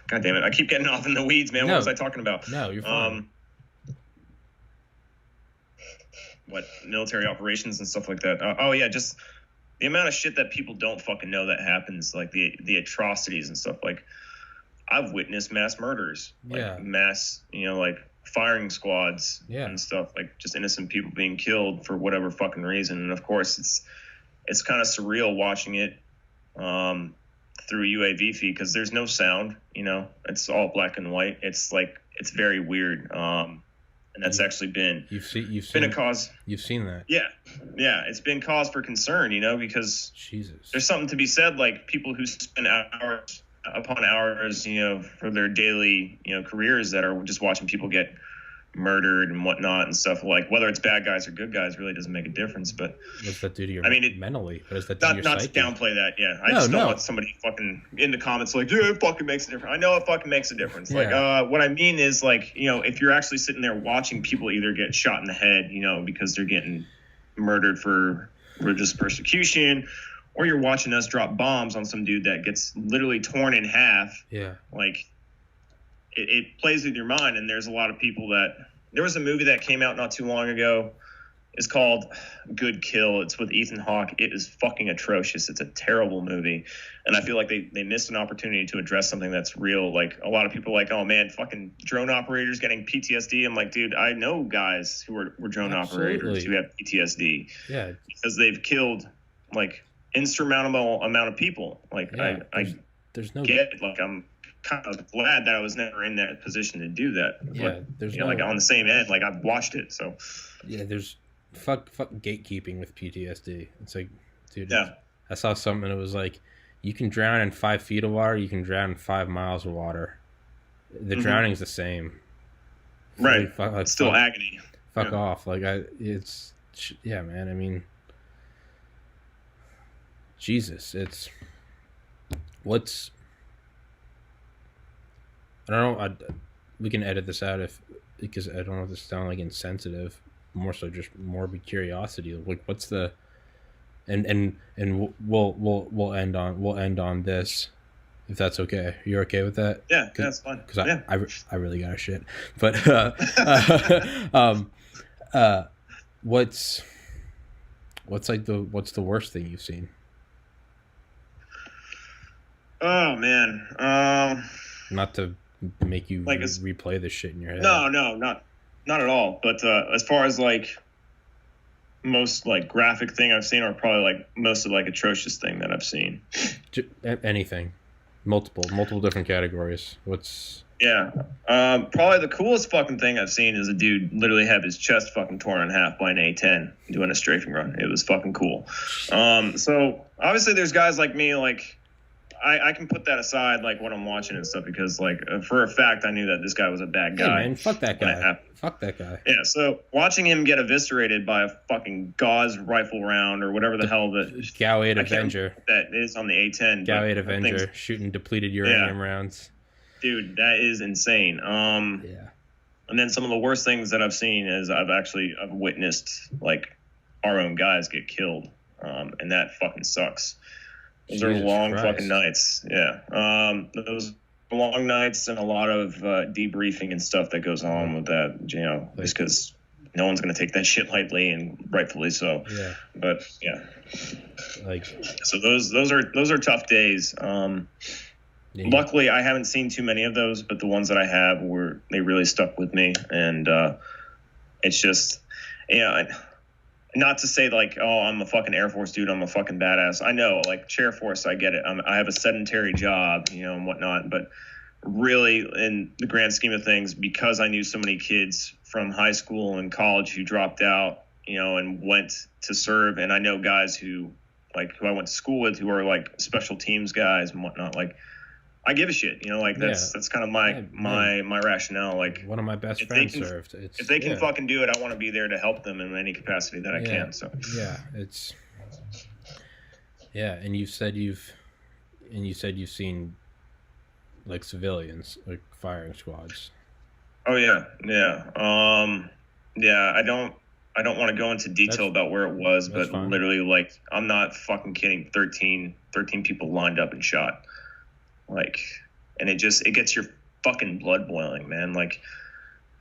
God damn it! I keep getting off in the weeds, man. What was I talking about? No, you're fine. What, military operations and stuff like that? Just the amount of shit that people don't fucking know that happens, like the atrocities and stuff. Like, I've witnessed mass murders, like mass, like firing squads and stuff, like just innocent people being killed for whatever fucking reason. And of course, it's kind of surreal watching it. Through UAV feed, because there's no sound, it's all black and white. It's like, it's very weird. And that's actually been a cause. You've seen that. Yeah. It's been cause for concern, because Jesus, there's something to be said. Like, people who spend hours upon hours, for their daily, careers, that are just watching people get murdered and whatnot and stuff, like whether it's bad guys or good guys really doesn't make a difference. But what's that do to your mentally? What does that do to your not psyche? To downplay that. I just don't want somebody fucking in the comments like, it fucking makes a difference. I know it fucking makes a difference. Like, what I mean is, like, if you're actually sitting there watching people either get shot in the head, because they're getting murdered for religious persecution, or you're watching us drop bombs on some dude that gets literally torn in half. Like, it plays with your mind. And there's a lot of people that, there was a movie that came out not too long ago. is called Good Kill. It's with Ethan Hawke. It is fucking atrocious. It's a terrible movie. And I feel like they missed an opportunity to address something that's real. Like, a lot of people are like, oh man, fucking drone operators getting PTSD. I'm like, dude, I know guys who were drone operators who have PTSD. Yeah. Because they've killed like insurmountable amount of people. Like, yeah, there's no get it. Like, I'm kind of glad that I was never in that position to do that. Yeah, but, there's like on the same end, like I've watched it. So yeah, there's fuck gatekeeping with PTSD. It's like, dude, yeah. I saw something and it was like, you can drown in 5 feet of water, you can drown in 5 miles of water. The drowning's the same. Right. It's still agony. Fuck off. Like, yeah, man. I mean, Jesus, I don't know. We can edit this out because I don't want this to sound like insensitive. More so, just morbid curiosity. Like, what's the, and we'll end on this, if that's okay. You're okay with that? Yeah, that's fine. Because I really got a shit. But what's the worst thing you've seen? Oh man, not to make you like replay this shit in your head. No, not at all. But as far as like most like graphic thing I've seen, or probably like most of like atrocious thing that I've seen. Anything, multiple different categories. Probably the coolest fucking thing I've seen is a dude literally have his chest fucking torn in half by an A-10 doing a strafing run. It was fucking cool. So obviously there's guys like me, like I can put that aside, like when I'm watching and stuff, because like for a fact I knew that this guy was a bad guy. Hey man, fuck that guy. Fuck that guy. Yeah, so watching him get eviscerated by a fucking gauze rifle round or whatever the hell Gauade Avenger that is on the A-10. Gauade Avenger shooting depleted uranium rounds. Dude, that is insane. Yeah. And then some of the worst things that I've seen is I've witnessed like our own guys get killed, and that fucking sucks. Those are long fucking nights. Yeah. Those long nights and a lot of debriefing and stuff that goes on with that, just because no one's going to take that shit lightly, and rightfully so. Yeah. But yeah. Like, so those are tough days. Luckily I haven't seen too many of those, but the ones that I have they really stuck with me. And it's just, not to say like, oh, I'm a fucking Air Force dude, I'm a fucking badass. I know, like, Air Force, I get it. I have a sedentary job, and whatnot. But really, in the grand scheme of things, because I knew so many kids from high school and college who dropped out, and went to serve, and I know guys who I went to school with who are like special teams guys and whatnot. Like, I give a shit, like that's kind of my rationale. Like, one of my best friends served. If they can fucking do it, I want to be there to help them in any capacity that I can. So and you said you've seen like civilians, like firing squads. Oh yeah. I don't want to go into detail about where it was, but fine. Literally, like, I'm not fucking kidding. 13 people lined up and shot. Like, and it gets your fucking blood boiling, man. Like,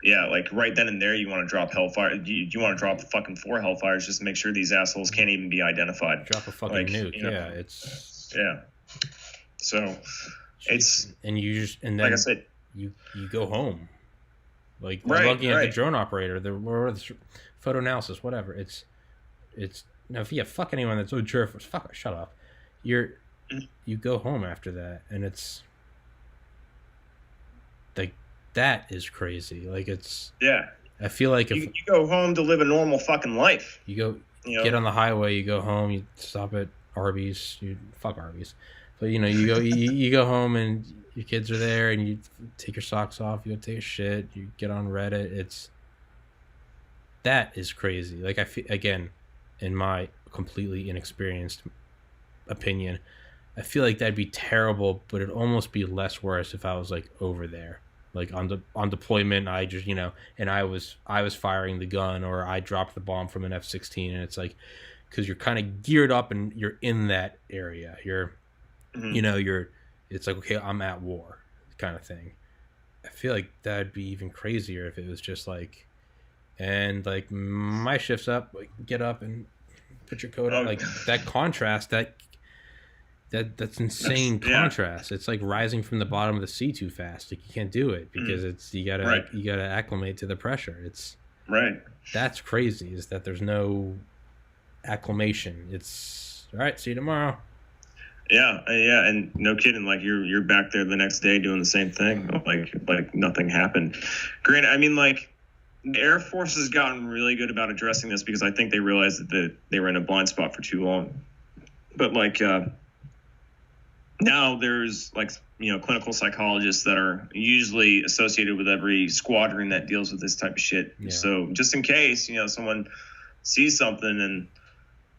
yeah, like right then and there, you want to drop hellfire. You want to drop fucking 4 hellfires just to make sure these assholes can't even be identified. Drop a fucking nuke. So it's, and then like I said, you go home. Like, looking at the drone operator, the photo analysis, whatever. It's no, fuck anyone that's so sure. Fuck, shut up. You go home after that, and it's like, that is crazy. Like, it's, I feel like if you go home to live a normal fucking life, you go, get on the highway, you go home, you stop at Arby's, fuck Arby's, but you go home and your kids are there, and you take your socks off, you go take a shit, you get on Reddit. That is crazy. Like, I feel, again, in my completely inexperienced opinion, I feel like that'd be terrible, but it'd almost be less worse if I was like over there, like on deployment. I just, and I was firing the gun, or I dropped the bomb from an F-16, and it's like, because you're kind of geared up and you're in that area. You're, it's like, okay, I'm at war, kind of thing. I feel like that'd be even crazier if it was just like, and like my shift's up, like, get up and put your coat on. Like that contrast, that's insane contrast. It's like rising from the bottom of the sea too fast. Like you can't do it because you gotta acclimate to the pressure. It's that's crazy. Is that there's no acclimation. It's all right. See you tomorrow. Yeah, and no kidding. Like you're back there the next day doing the same thing. Like nothing happened. Granted, I mean, like the Air Force has gotten really good about addressing this because I think they realized that they were in a blind spot for too long. But like now there's like clinical psychologists that are usually associated with every squadron that deals with this type of shit. Yeah. So just in case someone sees something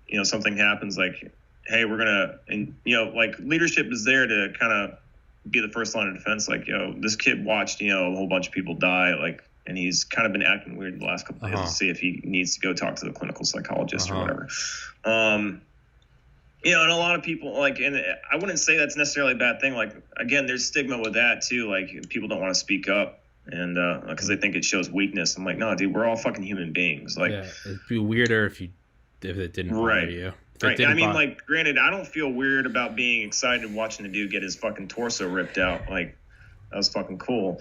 and something happens, like, hey, we're gonna, and like leadership is there to kind of be the first line of defense. Like, this kid watched a whole bunch of people die, like, and he's kind of been acting weird the last couple of days to see if he needs to go talk to the clinical psychologist or whatever. And a lot of people, like, and I wouldn't say that's necessarily a bad thing. Like, again, there's stigma with that too. Like, people don't want to speak up, and because they think it shows weakness. I'm like, no, dude, we're all fucking human beings. Like, yeah, it'd be weirder if it didn't bother you. Right. I mean, like, granted, I don't feel weird about being excited watching a dude get his fucking torso ripped out. Like, that was fucking cool.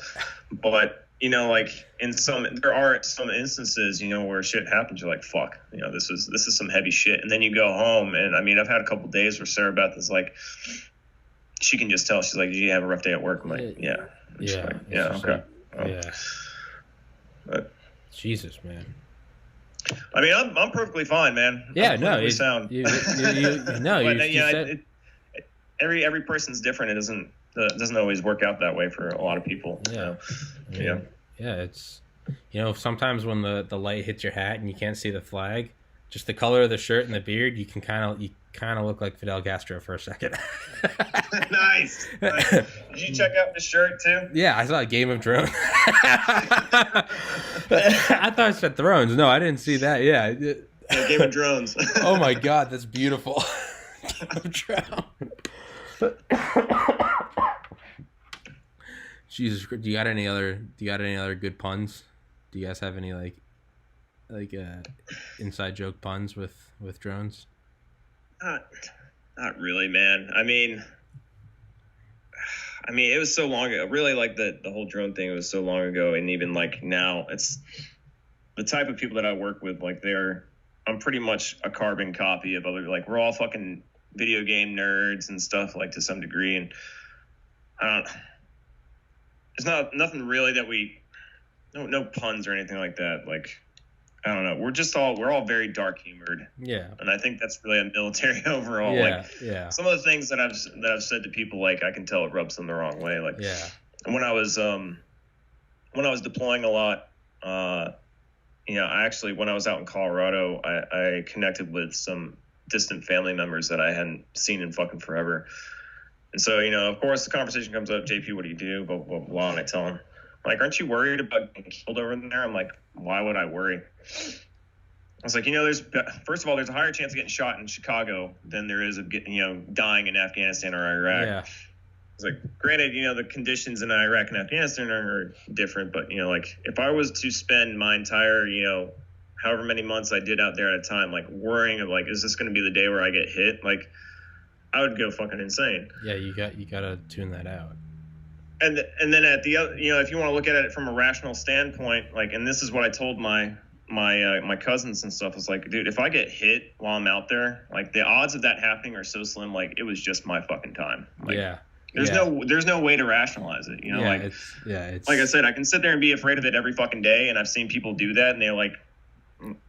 But like there are some instances, where shit happens. You're like, fuck, this is some heavy shit. And then you go home, and I mean, I've had a couple of days where Sarah Beth is like, she can just tell. She's like, did you have a rough day at work? I'm like, yeah. Yeah. Like, yeah. Okay. Yeah. But Jesus, man. I mean, I'm perfectly fine, man. Yeah, no, you sound. Every person's different. It doesn't always work out that way for a lot of people. Yeah, yeah. It's sometimes when the light hits your hat and you can't see the flag, just the color of the shirt and the beard, you kind of look like Fidel Castro for a second. Nice. Did you check out the shirt too? Yeah, I saw Game of Thrones. I thought it said Thrones. No, I didn't see that. Yeah, Game of Drones. Oh my God, that's beautiful. Game of Thrones. Jesus, do you got any other good puns? Do you guys have any like inside joke puns with drones? Not really, man. I mean, it was so long ago. Really, like the whole drone thing was so long ago, and even like now, it's the type of people that I work with. Like I'm pretty much a carbon copy of other. Like we're all fucking video game nerds and stuff, like to some degree, and there's nothing really that no puns or anything like that. Like, I don't know. We're all very dark humored. Yeah. And I think that's really a military overall. Yeah. Like, yeah. Some of the things that I've said to people, like, I can tell it rubs them the wrong way. Like, yeah. When I was deploying a lot, I actually, when I was out in Colorado, I connected with some distant family members that I hadn't seen in fucking forever. And so, of course, the conversation comes up, JP, what do you do? Blah, blah, blah. And I tell him, like, aren't you worried about getting killed over there? I'm like, why would I worry? I was like, first of all, there's a higher chance of getting shot in Chicago than there is of getting, dying in Afghanistan or Iraq. Yeah. I was like, granted, the conditions in Iraq and Afghanistan are different, but, like, if I was to spend my entire, however many months I did out there at a time, like, worrying of, like, is this going to be the day where I get hit? Like, I would go fucking insane. Yeah, you gotta tune that out. And then at the other, if you want to look at it from a rational standpoint, like, and this is what I told my cousins and stuff, was like, dude, if I get hit while I'm out there, like, the odds of that happening are so slim. Like, it was just my fucking time. Like, yeah. There's no way to rationalize it. It's like I said, I can sit there and be afraid of it every fucking day, and I've seen people do that, and they're like,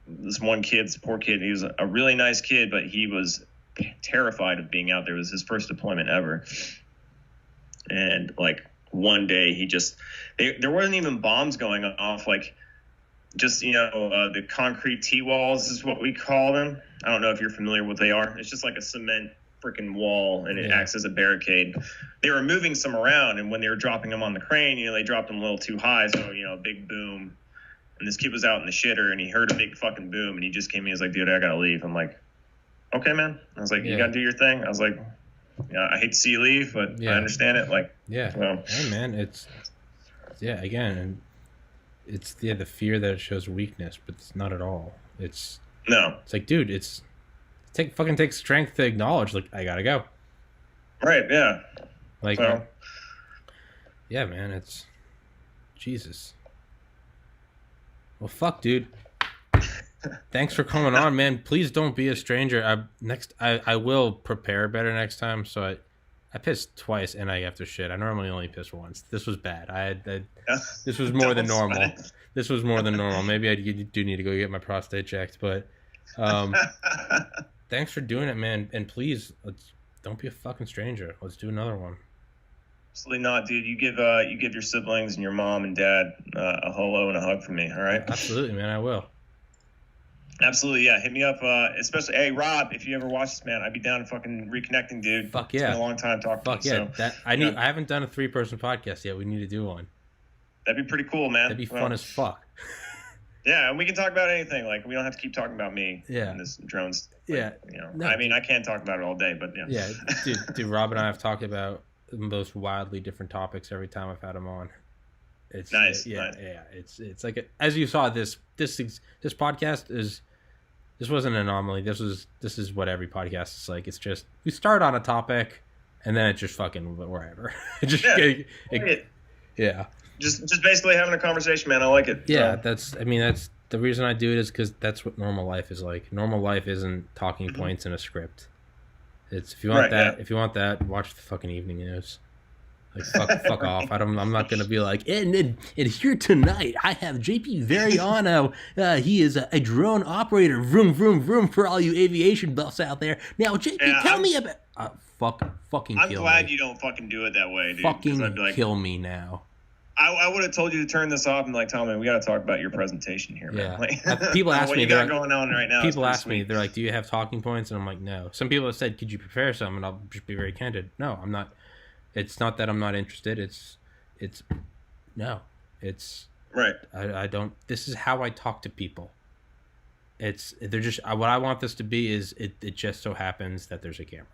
this poor kid, he was a really nice kid, but he was terrified of being out there. It was his first deployment ever, and like one day there wasn't even bombs going off, like just the concrete T-walls is what we call them. I don't know if you're familiar with what they are. It's just like a cement freaking wall, and it acts as a barricade. They were moving some around, and when they were dropping them on the crane, they dropped them a little too high, so a big boom, and this kid was out in the shitter, and he heard a big fucking boom, and he just came in, he was like, dude, I gotta leave. I'm like, okay, man. I was like, you gotta do your thing. I was like, I hate to see you leave, but I understand it. Like, yeah. Well, hey, man, again, it's the fear that it shows weakness, but it's not at all. It's like, dude, fucking takes strength to acknowledge, like, I gotta go. Right, yeah. Like, yeah, man, it's Jesus. Well, fuck, dude. Thanks for coming on, man. Please don't be a stranger. I will prepare better next time. So I pissed twice and I have to shit. I normally only piss once. This was bad. This was more than normal. This was more than normal. Maybe I do need to go get my prostate checked. But thanks for doing it, man. And please, don't be a fucking stranger. Let's do another one. Absolutely not, dude. You give your siblings and your mom and dad a hello and a hug from me. All right. Absolutely, man. I will. Absolutely, yeah. Hit me up, especially, hey, Rob, if you ever watch this, man, I'd be down to fucking reconnecting, dude. Fuck yeah. It's been a long time talking to you. Fuck yeah. So, I haven't done a 3-person podcast yet. We need to do one. That'd be pretty cool, man. That'd be fun as fuck. Yeah, and we can talk about anything. Like, we don't have to keep talking about me and this drones. Like, No. I mean, I can't talk about it all day, but yeah. Yeah, dude, Rob and I have talked about the most wildly different topics every time I've had him on. It's nice. Yeah. It's like, as you saw, this podcast is. This wasn't an anomaly. This is what every podcast is like. It's just we start on a topic, and then it just fucking wherever. Just Just basically having a conversation, man. I like it. Yeah, that's the reason I do it is because that's what normal life is like. Normal life isn't talking points in a script. It's if you want if you want that, watch the fucking evening news. Like fuck off. I'm not gonna be like, and here tonight I have JP Variano. He is a drone operator. Vroom vroom vroom for all you aviation buffs out there. Now JP, tell me about fucking. I'm glad you don't fucking do it that way, dude. Fucking I'd be like, kill me now. I would have told you to turn this off and like, Tommy, we got to talk about your presentation here, man. Yeah. People ask what me, you got going on right now. People ask me, they're like, do you have talking points? And I'm like, no. Some people have said, could you prepare some? And I'll just be very candid. No, I'm not. It's not that I'm not interested. It's right. I don't. This is how I talk to people. They're just what I want this to be is it just so happens that there's a camera.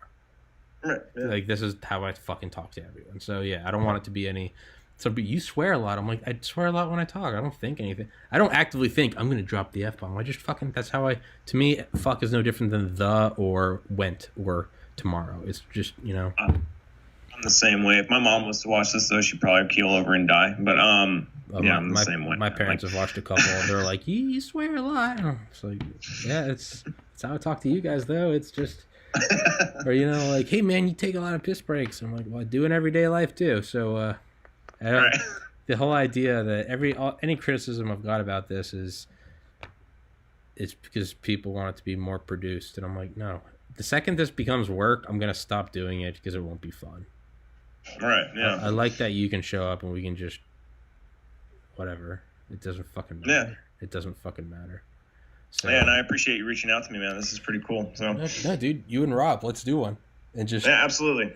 Right. Yeah. Like this is how I fucking talk to everyone. So yeah, I don't want it to be any. So but you swear a lot. I'm like I swear a lot when I talk. I don't think anything. I don't actively think I'm gonna drop the F-bomb. I just fucking. That's how I. To me, fuck is no different than the or went or tomorrow. It's just I'm the same way. If my mom was to watch this, though, she'd probably keel over and die. But I'm the same way. My parents have watched a couple, and they're like, "You swear a lot." It's like, yeah, it's how I talk to you guys, though. It's just, or like, hey man, you take a lot of piss breaks. I'm like, well, I do in everyday life too. So, the whole idea that any criticism I've got about this is, it's because people want it to be more produced, and I'm like, no. The second this becomes work, I'm gonna stop doing it because it won't be fun. Right, yeah. I like that you can show up and we can just whatever. It doesn't fucking matter. Yeah. It doesn't fucking matter. So, yeah, and I appreciate you reaching out to me, man. This is pretty cool. So no, dude, you and Rob, let's do one. And just absolutely.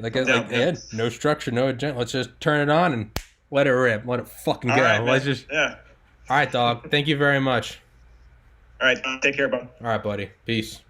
No structure, no agenda. Let's just turn it on and let it rip. Let it fucking go. Right, let's just All right, dog. Thank you very much. All right, take care, bud. All right, buddy. Peace.